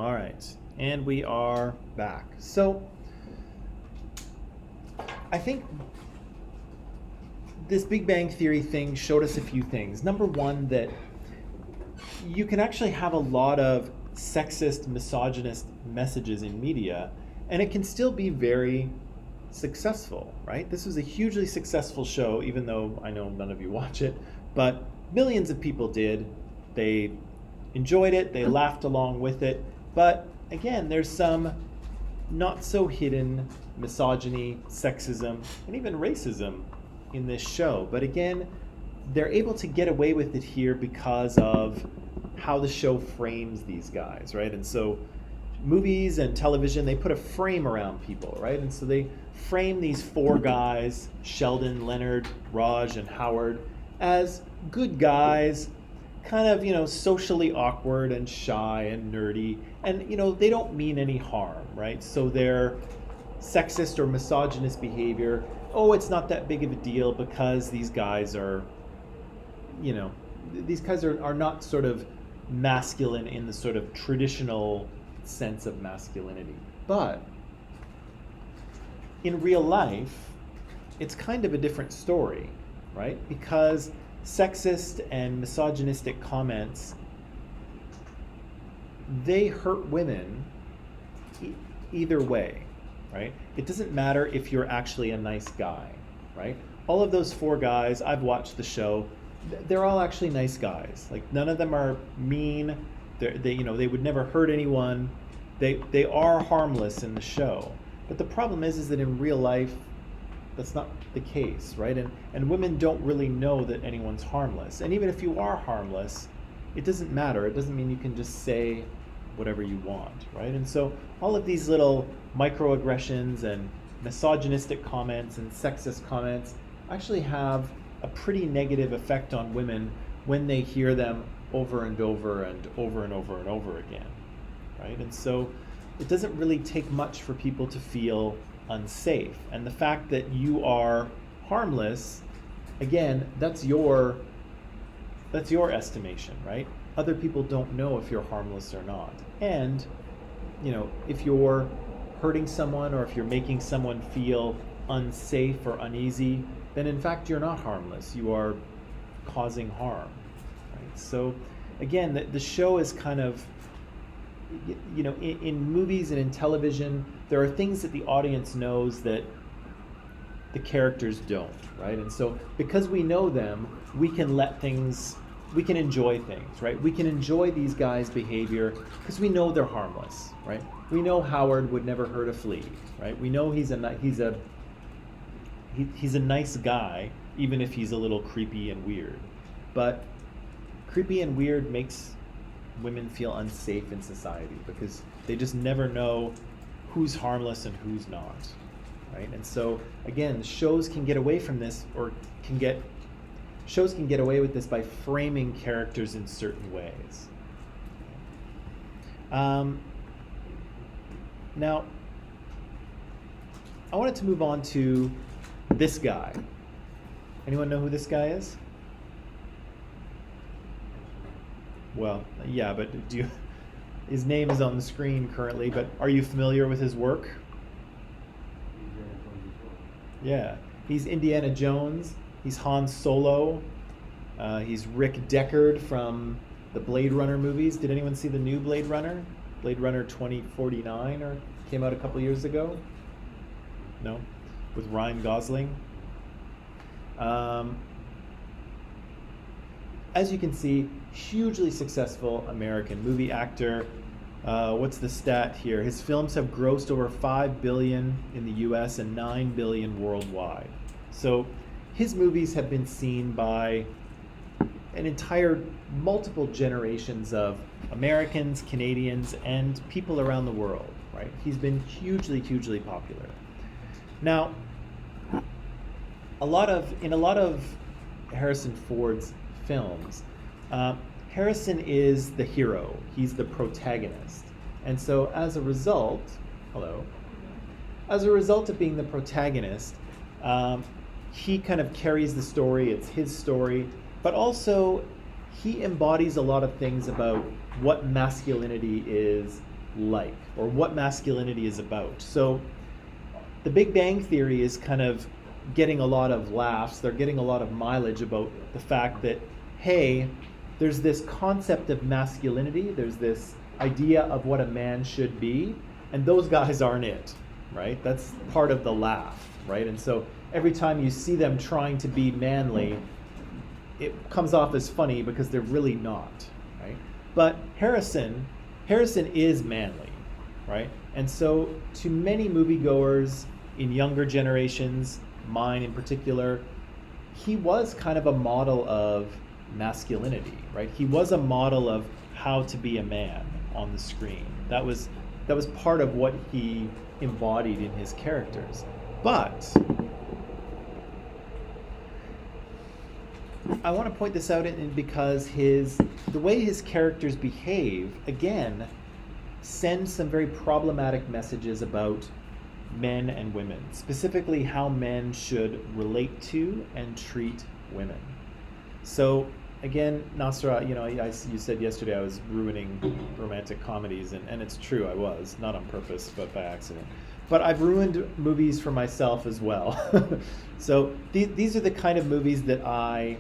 All right, and we are back. So I think this Big Bang Theory thing showed us a few things. Number one, that you can actually have a lot of sexist, misogynist messages in media, and it can still be very successful, right? This was a hugely successful show, even though I know none of you watch it, but millions of people did. They enjoyed it, they laughed along with it, but again, there's some not so hidden misogyny, sexism, and even racism in this show. But again, they're able to get away with it here because of how the show frames these guys, right? And so movies and television, they put a frame around people, right? And so they frame these four guys, Sheldon, Leonard, Raj, and Howard, as good guys, kind of, socially awkward and shy and nerdy. And, they don't mean any harm, right? So their sexist or misogynist behavior, it's not that big of a deal because these guys are, these guys are not sort of masculine in the sort of traditional sense of masculinity. But in real life, it's kind of a different story, right? Because sexist and misogynistic comments, they hurt women either way, right? It doesn't matter if you're actually a nice guy, right? All of those four guys, I've watched the show, they're all actually nice guys. Like, none of them are mean. They would never hurt anyone. They are harmless in the show. But the problem is that in real life, that's not the case, right? And women don't really know that anyone's harmless. And even if you are harmless, it doesn't matter. It doesn't mean you can just say whatever you want, right? And so all of these little microaggressions and misogynistic comments and sexist comments actually have a pretty negative effect on women when they hear them over and over and over and over and over again, right? And so it doesn't really take much for people to feel unsafe. And the fact that you are harmless, again, that's your estimation, right? Other people don't know if you're harmless or not. And, if you're hurting someone or if you're making someone feel unsafe or uneasy, then in fact you're not harmless. You are causing harm, right? So again, the show is kind of, in movies and in television, there are things that the audience knows that the characters don't, right? And so because we know them, we can enjoy things, right? We can enjoy these guys' behavior because we know they're harmless, right? We know Howard would never hurt a flea, right? We know he's a nice guy, even if he's a little creepy and weird. But creepy and weird makes women feel unsafe in society because they just never know who's harmless and who's not, right? And so again, shows can get away from this, shows can get away with this by framing characters in certain ways. Now, I wanted to move on to this guy. Anyone know who this guy is? Well, yeah, but his name is on the screen currently, but are you familiar with his work? Yeah, he's Indiana Jones, he's Han Solo, he's Rick Deckard from the Blade Runner movies. Did anyone see the new Blade Runner? Blade Runner 2049 or came out a couple years ago? No? With Ryan Gosling. As you can see, hugely successful American movie actor. What's the stat here? His films have grossed over $5 billion in the US and $9 billion worldwide. So his movies have been seen by an entire multiple generations of Americans, Canadians, and people around the world, right? He's been hugely, hugely popular. Now, in a lot of Harrison Ford's films, Harrison is the hero. He's the protagonist. And so as a result of being the protagonist, he kind of carries the story. It's his story, but also he embodies a lot of things about what masculinity is like, or what masculinity is about. So the Big Bang Theory is kind of getting a lot of laughs. They're getting a lot of mileage about the fact that, hey, there's this concept of masculinity. There's this idea of what a man should be, and those guys aren't it, right? That's part of the laugh, right? And so every time you see them trying to be manly, it comes off as funny because they're really not, right? But Harrison is manly, right? And so to many moviegoers in younger generations, mine in particular, he was kind of a model of masculinity, right? He was a model of how to be a man on the screen. That was part of what he embodied in his characters. But I want to point this out because the way his characters behave, again, sends some very problematic messages about men and women, specifically how men should relate to and treat women. So again, Nasra, you said yesterday I was ruining romantic comedies, and it's true, I was, not on purpose, but by accident. But I've ruined movies for myself as well. So these are the kind of movies that I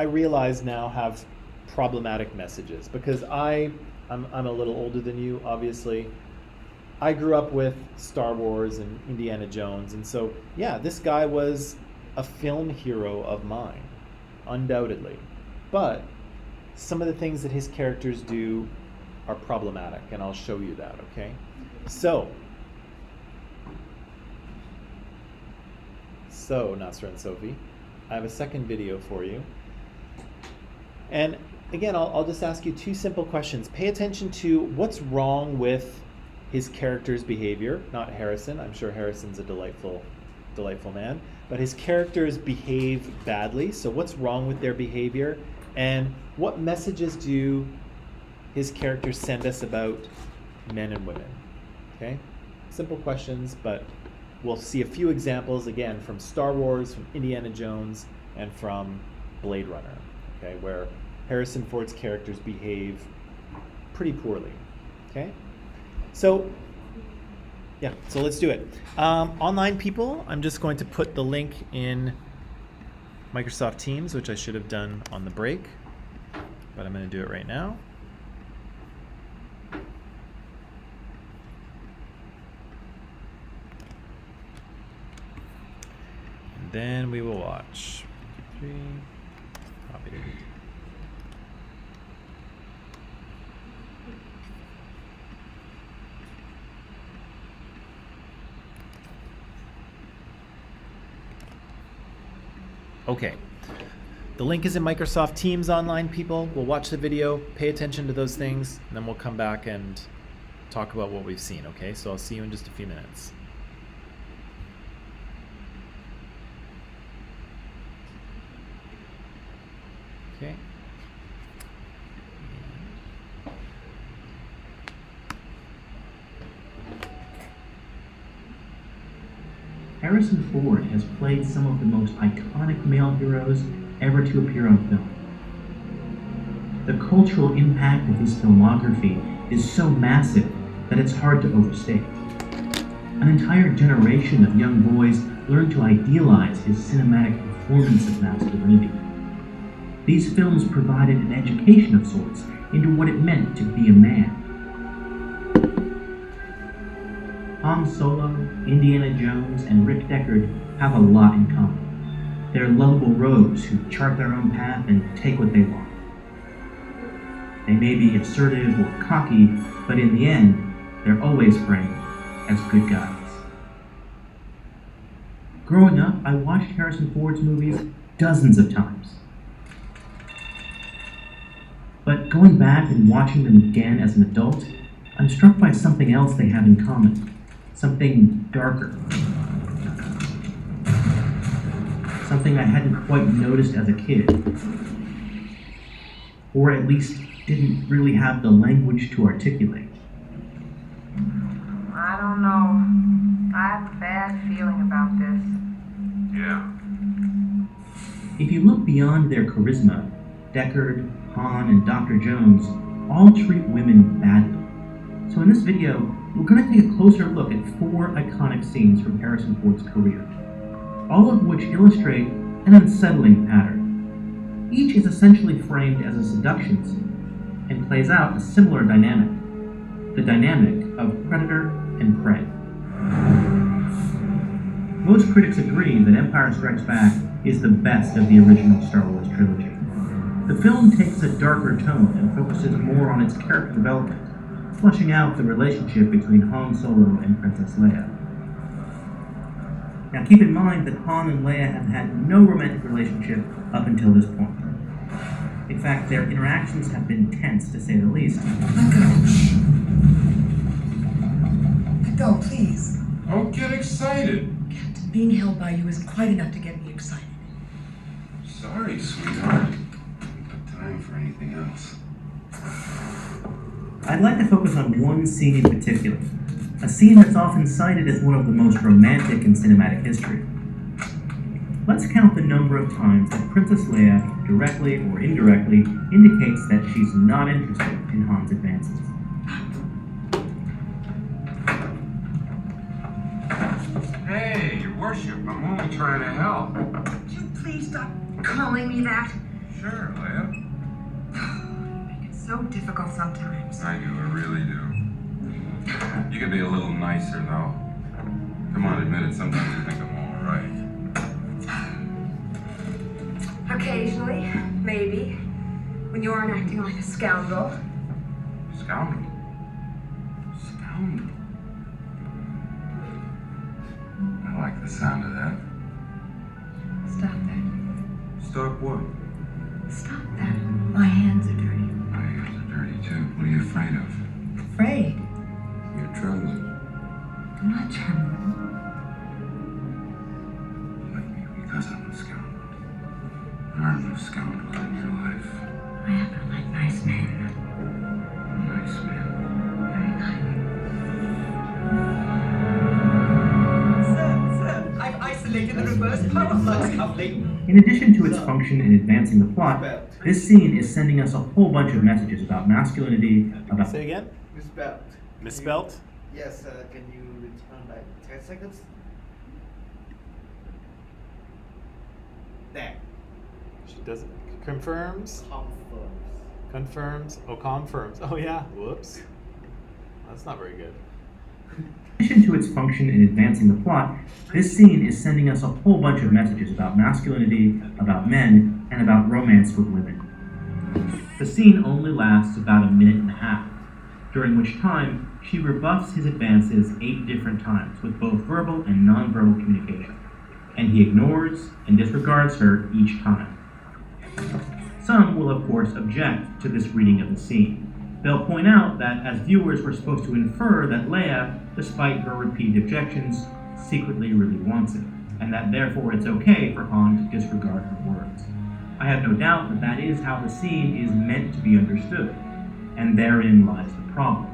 realize now have problematic messages, because I'm a little older than you, obviously. I grew up with Star Wars and Indiana Jones, and so yeah, this guy was a film hero of mine, undoubtedly. But some of the things that his characters do are problematic, and I'll show you that, okay? So Nasra and Sophie, I have a second video for you. And again, I'll just ask you two simple questions. Pay attention to what's wrong with his character's behavior, not Harrison. I'm sure Harrison's a delightful man, but his characters behave badly. So what's wrong with their behavior, and what messages do his characters send us about men and women? Okay, simple questions, but we'll see a few examples again from Star Wars, from Indiana Jones, and from Blade Runner, okay, where Harrison Ford's characters behave pretty poorly. Okay, so let's do it. Online people, I'm just going to put the link in Microsoft Teams, which I should have done on the break, but I'm going to do it right now. And then we will watch. 3, copy. Okay, the link is in Microsoft Teams. Online people, we'll watch the video, pay attention to those things, and then we'll come back and talk about what we've seen, okay? So I'll see you in just a few minutes. Okay. Harrison Ford has played some of the most iconic male heroes ever to appear on film. The cultural impact of his filmography is so massive that it's hard to overstate. An entire generation of young boys learned to idealize his cinematic performance of masculinity. These films provided an education of sorts into what it meant to be a man. Han Solo, Indiana Jones, and Rick Deckard have a lot in common. They're lovable rogues who chart their own path and take what they want. They may be assertive or cocky, but in the end, they're always framed as good guys. Growing up, I watched Harrison Ford's movies dozens of times. But going back and watching them again as an adult, I'm struck by something else they have in common. Something darker. Something I hadn't quite noticed as a kid. Or at least didn't really have the language to articulate. I don't know. I have a bad feeling about this. Yeah. If you look beyond their charisma, Deckard, Han, and Dr. Jones all treat women badly. So in this video, we're going to take a closer look at 4 iconic scenes from Harrison Ford's career, all of which illustrate an unsettling pattern. Each is essentially framed as a seduction scene and plays out a similar dynamic, the dynamic of predator and prey. Most critics agree that Empire Strikes Back is the best of the original Star Wars trilogy. The film takes a darker tone and focuses more on its character development, fleshing out the relationship between Han Solo and Princess Leia. Now keep in mind that Han and Leia have had no romantic relationship up until this point. In fact, their interactions have been tense, to say the least. Let go. Let go, please. Don't get excited. Captain, being held by you isn't quite enough to get me excited. Sorry, sweetheart. No time for anything else. I'd like to focus on one scene in particular, a scene that's often cited as one of the most romantic in cinematic history. Let's count the number of times that Princess Leia, directly or indirectly, indicates that she's not interested in Han's advances. Hey, your worship, I'm only trying to help. Could you please stop calling me that? Sure, Leia. You make it so difficult sometimes. I do, I really do. You can be a little nicer, though. Come on, admit it, sometimes you think I'm all right. Occasionally, maybe. When you aren't acting like a scoundrel. Scoundrel? Scoundrel? I like the sound of that. Stop that. Stop what? Stop that. My hands are dirty. My hands are dirty, too. What are you afraid of? Afraid? You're trembling. I'm not trembling. You like me because I'm a scoundrel. There are no scoundrels in your life. I happen to like nice men. Nice man. Very kind. Sir, I've isolated the reverse power flux coupling. In addition to its function in advancing the plot, this scene is sending us a whole bunch of messages about masculinity, about... Say again? Misspelled. Misspelt? Yes, can you return back 10 seconds? There. She doesn't. Confirms? Confirms. Confirms? Oh, confirms. Oh, yeah. Whoops. That's not very good. In addition to its function in advancing the plot, this scene is sending us a whole bunch of messages about masculinity, about men, and about romance with women. The scene only lasts about a minute and a half, during which time she rebuffs his advances 8 different times with both verbal and nonverbal communication, and he ignores and disregards her each time. Some will of course object to this reading of the scene. They'll point out that as viewers we're supposed to infer that Leia, despite her repeated objections, secretly really wants it, and that therefore it's okay for Han to disregard her words. I have no doubt that that is how the scene is meant to be understood, and therein lies the problem.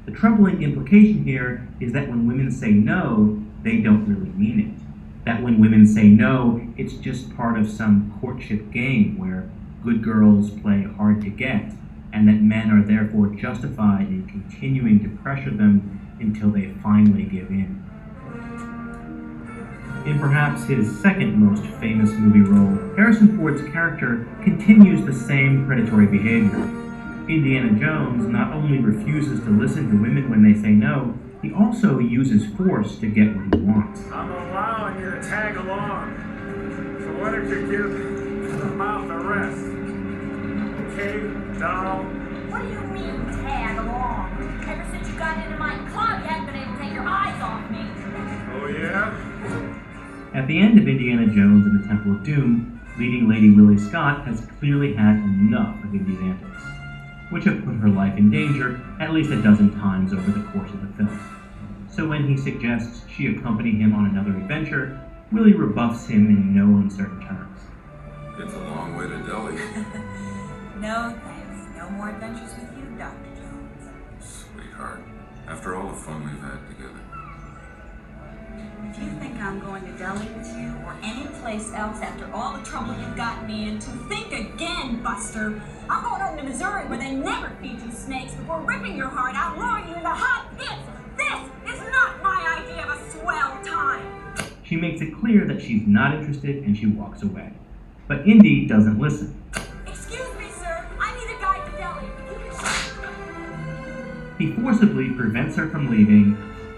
The troubling implication here is that when women say no, they don't really mean it. That when women say no, it's just part of some courtship game where good girls play hard to get, and that men are therefore justified in continuing to pressure them until they finally give in. In perhaps his second most famous movie role, Harrison Ford's character continues the same predatory behavior. Indiana Jones not only refuses to listen to women when they say no, he also uses force to get what he wants. I'm allowing you to tag along, so why don't you give the mouth a rest? Okay, doll? What do you mean, tag along? Ever since you got into my club, you haven't been able to take your eyes off me. Oh, yeah? At the end of Indiana Jones and the Temple of Doom, leading Lady Willie Scott has clearly had enough of Indy's antics, which have put her life in danger at least a dozen times over the course of the film. So when he suggests she accompany him on another adventure, Willie rebuffs him in no uncertain terms. It's a long way to Delhi. No thanks. No more adventures with you, Dr. Jones. Sweetheart, after all the fun we've had together. If you think I'm going to Delhi with you or any place else after all the trouble you've gotten me into. Think again, Buster. I'm going over to Missouri where they never feed you snakes before ripping your heart out, luring you into hot pits. This is not my idea of a swell time. She makes it clear that she's not interested and she walks away. But Indy doesn't listen. Excuse me, sir. I need a guide to Delhi. He forcibly prevents her from leaving,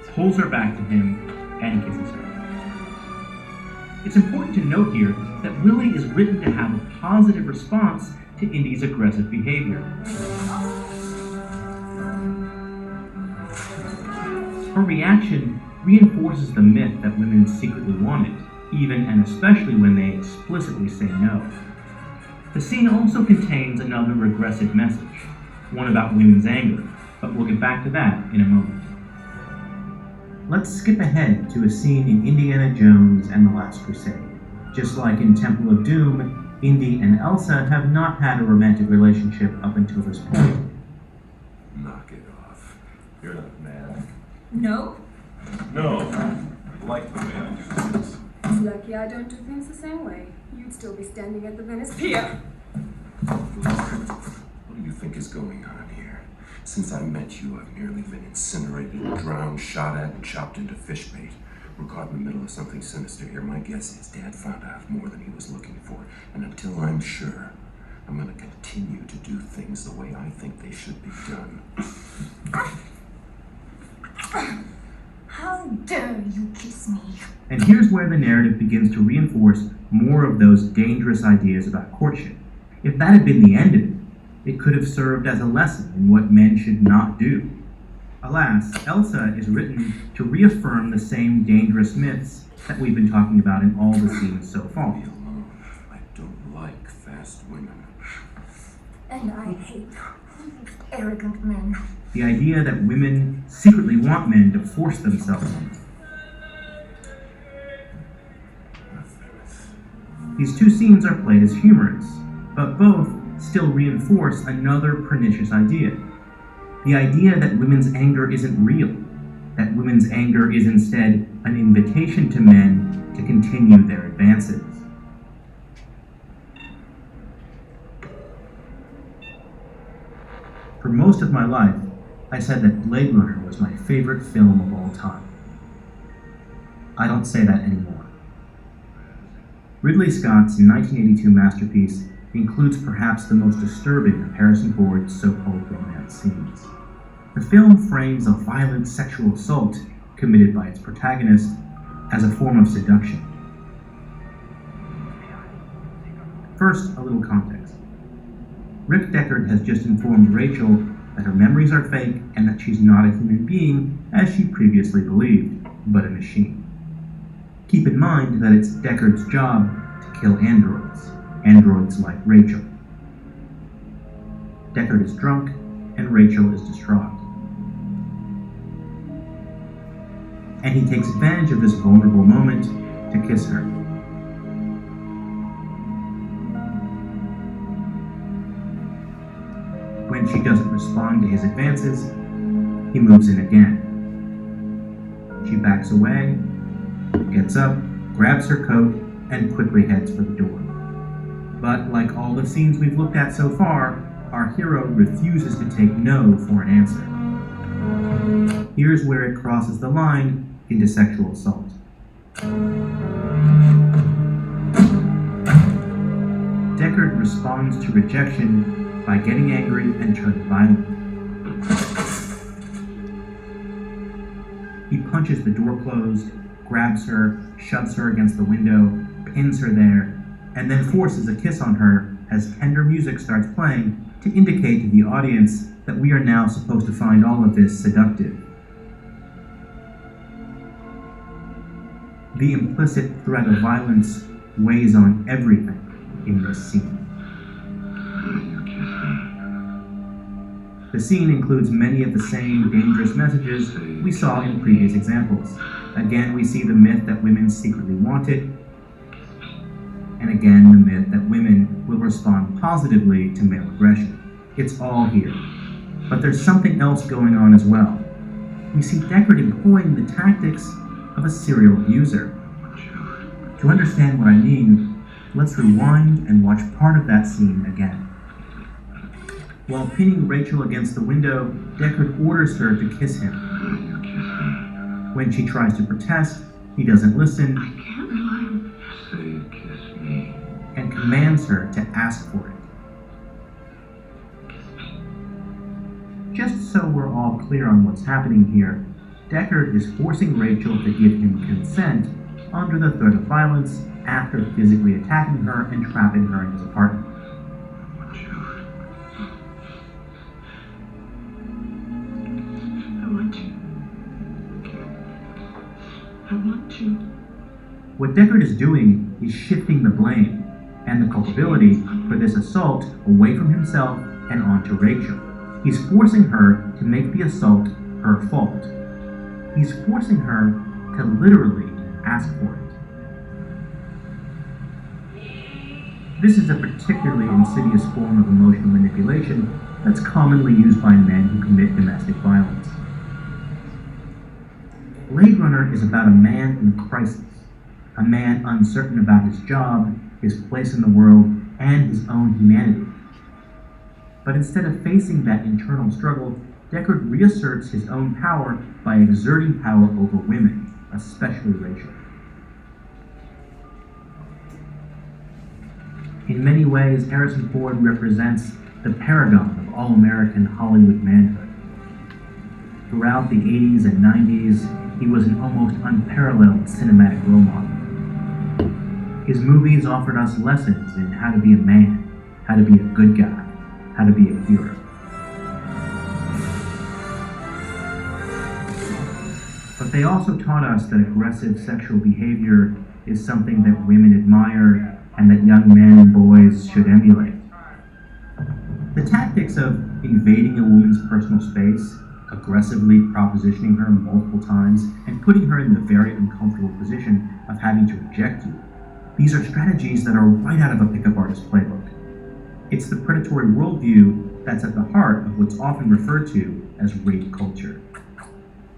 pulls her back to him, and kisses her. It's important to note here that Willie is written to have a positive response to Indy's aggressive behavior. Her reaction reinforces the myth that women secretly want it, even and especially when they explicitly say no. The scene also contains another regressive message, one about women's anger, but we'll get back to that in a moment. Let's skip ahead to a scene in Indiana Jones and the Last Crusade. Just like in Temple of Doom, Indy and Elsa have not had a romantic relationship up until this point. Knock it off. You're not mad. No? No. I like the way I do things. It's lucky I don't do things the same way. You'd still be standing at the Venice Pier. What do you think is going on here? Since I met you, I've nearly been incinerated, drowned, shot at, and chopped into fish bait. We're caught in the middle of something sinister here. My guess is Dad found out more than he was looking for. And until I'm sure, I'm going to continue to do things the way I think they should be done. How dare you kiss me? And here's where the narrative begins to reinforce more of those dangerous ideas about courtship. If that had been the end of it, it could have served as a lesson in what men should not do. Alas, Elsa is written to reaffirm the same dangerous myths that we've been talking about in all the scenes so far. Leave me alone. I don't like fast women. And I hate arrogant men. The idea that women secretly want men to force themselves on them. These two scenes are played as humorous, but both still reinforce another pernicious idea. The idea that women's anger isn't real, that women's anger is instead an invitation to men to continue their advances. For most of my life, I said that Blade Runner was my favorite film of all time. I don't say that anymore. Ridley Scott's 1982 masterpiece includes perhaps the most disturbing of Harrison Ford's so-called romance scenes. The film frames a violent sexual assault committed by its protagonist as a form of seduction. First, a little context. Rick Deckard has just informed Rachel that her memories are fake and that she's not a human being as she previously believed, but a machine. Keep in mind that it's Deckard's job to kill androids like Rachel. Deckard is drunk and Rachel is distraught. And he takes advantage of this vulnerable moment to kiss her. When she doesn't respond to his advances, he moves in again. She backs away, gets up, grabs her coat, and quickly heads for the door. But like all the scenes we've looked at so far, our hero refuses to take no for an answer. Here's where it crosses the line into sexual assault. Deckard responds to rejection by getting angry and turning violent. He punches the door closed, grabs her, shoves her against the window, pins her there, and then forces a kiss on her as tender music starts playing to indicate to the audience that we are now supposed to find all of this seductive. The implicit threat of violence weighs on everything in this scene. The scene includes many of the same dangerous messages we saw in previous examples. Again, we see the myth that women secretly want it, and again, the myth that women will respond positively to male aggression. It's all here. But there's something else going on as well. We see Deckard employing the tactics of a serial abuser. To understand what I mean, let's rewind and watch part of that scene again. While pinning Rachel against the window, Deckard orders her to kiss him. When she tries to protest, he doesn't listen and commands her to ask for it. Just so we're all clear on what's happening here, Deckard is forcing Rachel to give him consent under the threat of violence after physically attacking her and trapping her in his apartment. I want to. What Deckard is doing is shifting the blame and the culpability for this assault away from himself and onto Rachel. He's forcing her to make the assault her fault. He's forcing her to literally ask for it. This is a particularly insidious form of emotional manipulation that's commonly used by men who commit domestic violence. Blade Runner is about a man in crisis, a man uncertain about his job, his place in the world, and his own humanity. But instead of facing that internal struggle, Deckard reasserts his own power by exerting power over women, especially Rachel. In many ways, Harrison Ford represents the paragon of all-American Hollywood manhood. Throughout the 80s and 90s, he was an almost unparalleled cinematic role model. His movies offered us lessons in how to be a man, how to be a good guy, how to be a hero. But they also taught us that aggressive sexual behavior is something that women admire and that young men and boys should emulate. The tactics of invading a woman's personal space, aggressively propositioning her multiple times, and putting her in the very uncomfortable position of having to reject you, these are strategies that are right out of a pickup artist playbook. It's the predatory worldview that's at the heart of what's often referred to as rape culture.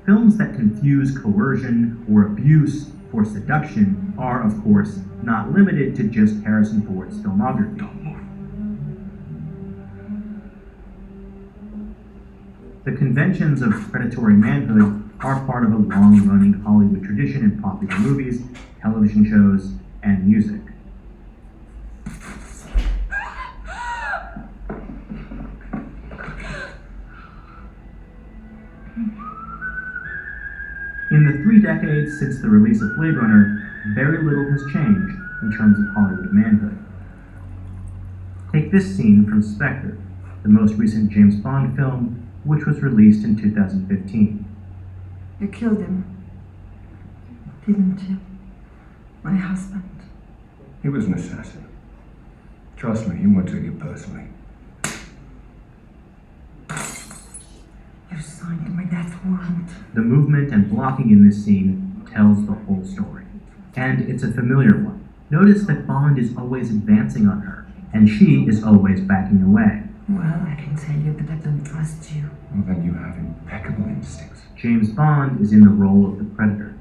Films that confuse coercion or abuse for seduction are, of course, not limited to just Harrison Ford's filmography. The conventions of predatory manhood are part of a long-running Hollywood tradition in popular movies, television shows, and music. In the 3 decades since the release of Blade Runner, very little has changed in terms of Hollywood manhood. Take this scene from Spectre, the most recent James Bond film, which was released in 2015. You killed him, didn't you? My husband. He was an assassin. Trust me, he won't take it personally. You signed my death warrant. The movement and blocking in this scene tells the whole story. And it's a familiar one. Notice that Bond is always advancing on her, and she is always backing away. Well, I can tell you that I don't trust you. Well, then you have impeccable instincts. James Bond is in the role of the predator,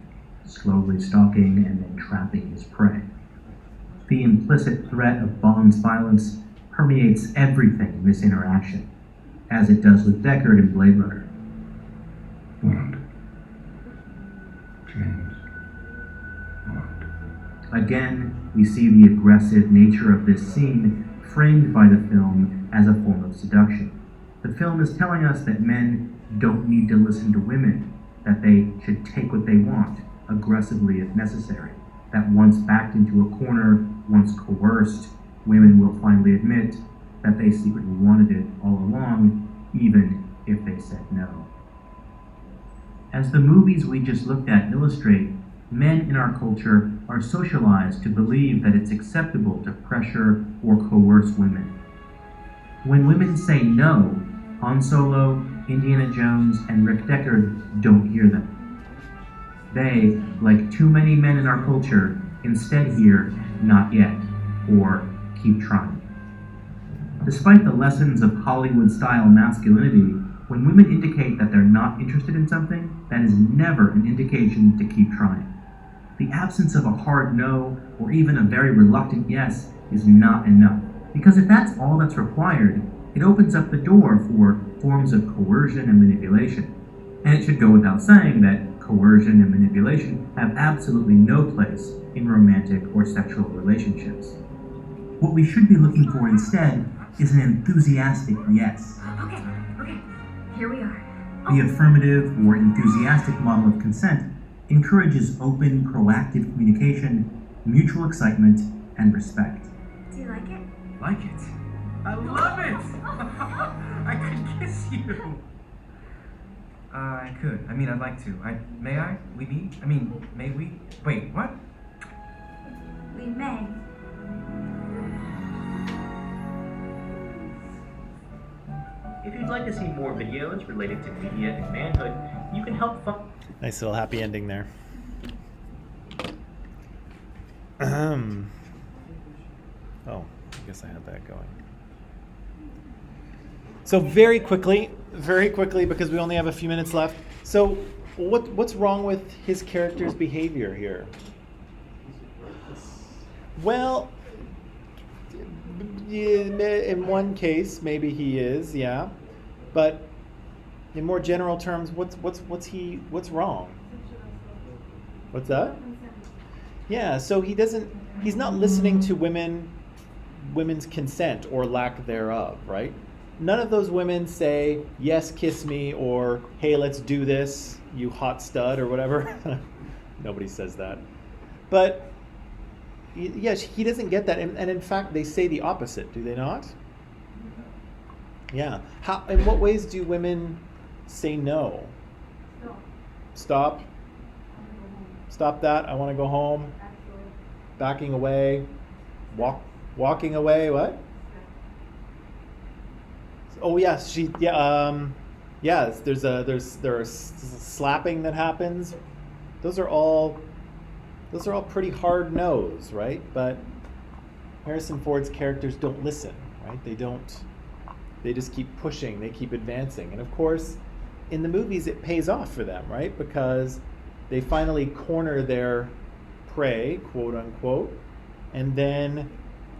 slowly stalking and then trapping his prey. The implicit threat of Bond's violence permeates everything in this interaction, as it does with Deckard in Blade Runner. Bond. James. Bond. Again, we see the aggressive nature of this scene framed by the film as a form of seduction. The film is telling us that men don't need to listen to women, that they should take what they want, aggressively if necessary, that once backed into a corner, once coerced, women will finally admit that they secretly wanted it all along, even if they said no. As the movies we just looked at illustrate, men in our culture are socialized to believe that it's acceptable to pressure or coerce women. When women say no, Han Solo, Indiana Jones, and Rick Deckard don't hear them. They, like too many men in our culture, instead hear, "not yet," or "keep trying." Despite the lessons of Hollywood-style masculinity, when women indicate that they're not interested in something, that is never an indication to keep trying. The absence of a hard no or even a very reluctant yes is not enough. Because if that's all that's required, it opens up the door for forms of coercion and manipulation. And it should go without saying that coercion and manipulation have absolutely no place in romantic or sexual relationships. What we should be looking for instead is an enthusiastic yes. Okay, here we are. The affirmative or enthusiastic model of consent encourages open, proactive communication, mutual excitement, and respect. Do you like it? Like it? I love it! I could kiss you. I could. I mean, I'd like to. May I? We be? I mean, may we? Wait, what? We may. If you'd like to see more videos related to media and manhood, you can help fund... Nice little happy ending there. Oh, I guess I had that going. So very quickly, because we only have a few minutes left. So what's wrong with his character's behavior here? Well, in one case, maybe he is, yeah. But in more general terms, what's wrong? What's that? Yeah, so he's not listening to women's consent or lack thereof, right? None of those women say, yes, kiss me, or hey, let's do this, you hot stud, or whatever. Nobody says that. But yes, he doesn't get that. And in fact, they say the opposite, do they not? Yeah. In what ways do women say no? Stop. Stop that. I want to go home. Backing away. Walking away. What? Oh yes, yes. There's slapping that happens. Those are all pretty hard no's, right? But Harrison Ford's characters don't listen, right? They just keep pushing, they keep advancing. And of course, in the movies it pays off for them, right? Because they finally corner their prey, quote unquote, and then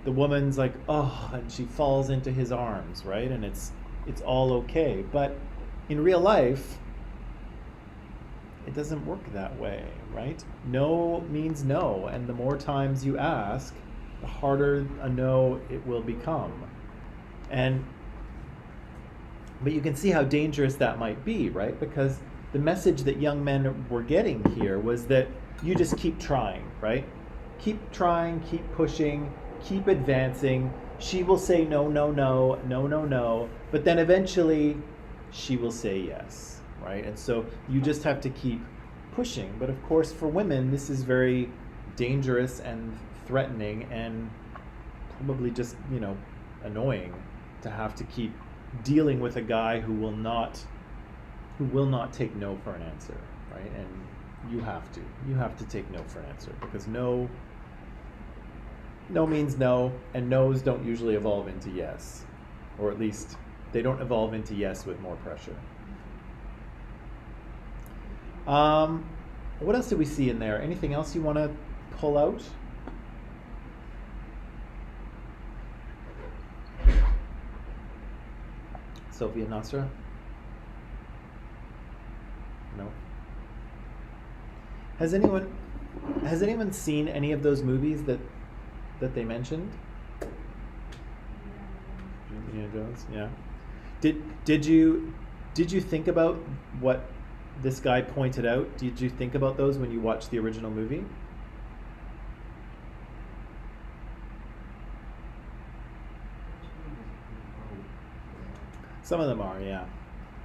the woman's like, oh, and she falls into his arms, right? And it's all okay. But in real life, it doesn't work that way, right? No means no, and the more times you ask, the harder a no it will become. But you can see how dangerous that might be, right? Because the message that young men were getting here was that you just keep trying, right? Keep trying, keep pushing, keep advancing. She will say no, no, no, no, no, no, but then eventually she will say yes, right? And so you just have to keep pushing. But of course, for women, this is very dangerous and threatening and probably just, annoying to have to keep dealing with a guy who will not take no for an answer, right? And you have to take no for an answer, because no means no, and no's don't usually evolve into yes, or at least they don't evolve into yes with more pressure. What else did we see in there? Anything else you want to pull out? Sophia Nasra? No. Has anyone seen any of those movies that they mentioned? Indiana Jones, yeah. Did you think about what this guy pointed out? Did you think about those when you watched the original movie? Some of them are, yeah.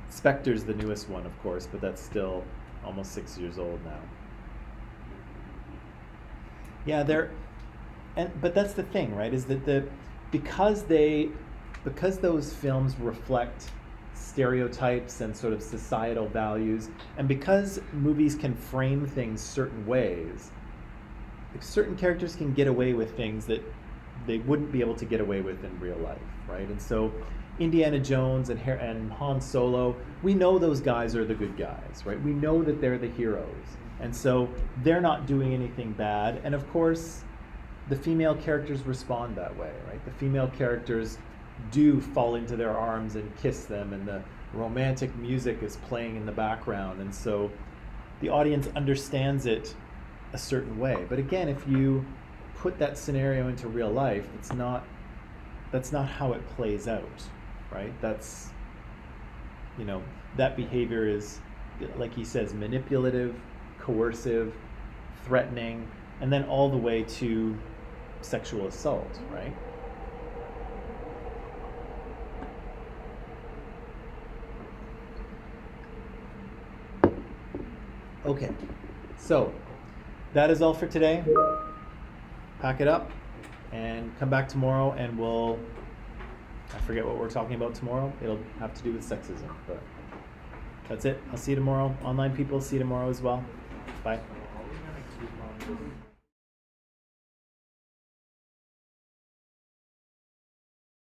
Spectre's the newest one, of course, but that's still almost 6 years old now. Yeah, but that's the thing, right? Is that because those films reflect stereotypes and sort of societal values, and because movies can frame things certain ways, certain characters can get away with things that they wouldn't be able to get away with in real life, right? And so Indiana Jones and Han Solo, we know those guys are the good guys, right? We know that they're the heroes. And so they're not doing anything bad. And of course, the female characters respond that way, right? The female characters do fall into their arms and kiss them, and the romantic music is playing in the background. And so the audience understands it a certain way. But again, if you put that scenario into real life, that's not how it plays out, right? That's, that behavior is, like he says, manipulative, coercive, threatening, and then all the way to sexual assault, right? Okay, so that is all for today. Pack it up and come back tomorrow, and I forget what we're talking about tomorrow. It'll have to do with sexism, but that's it. I'll see you tomorrow. Online people, see you tomorrow as well. Bye.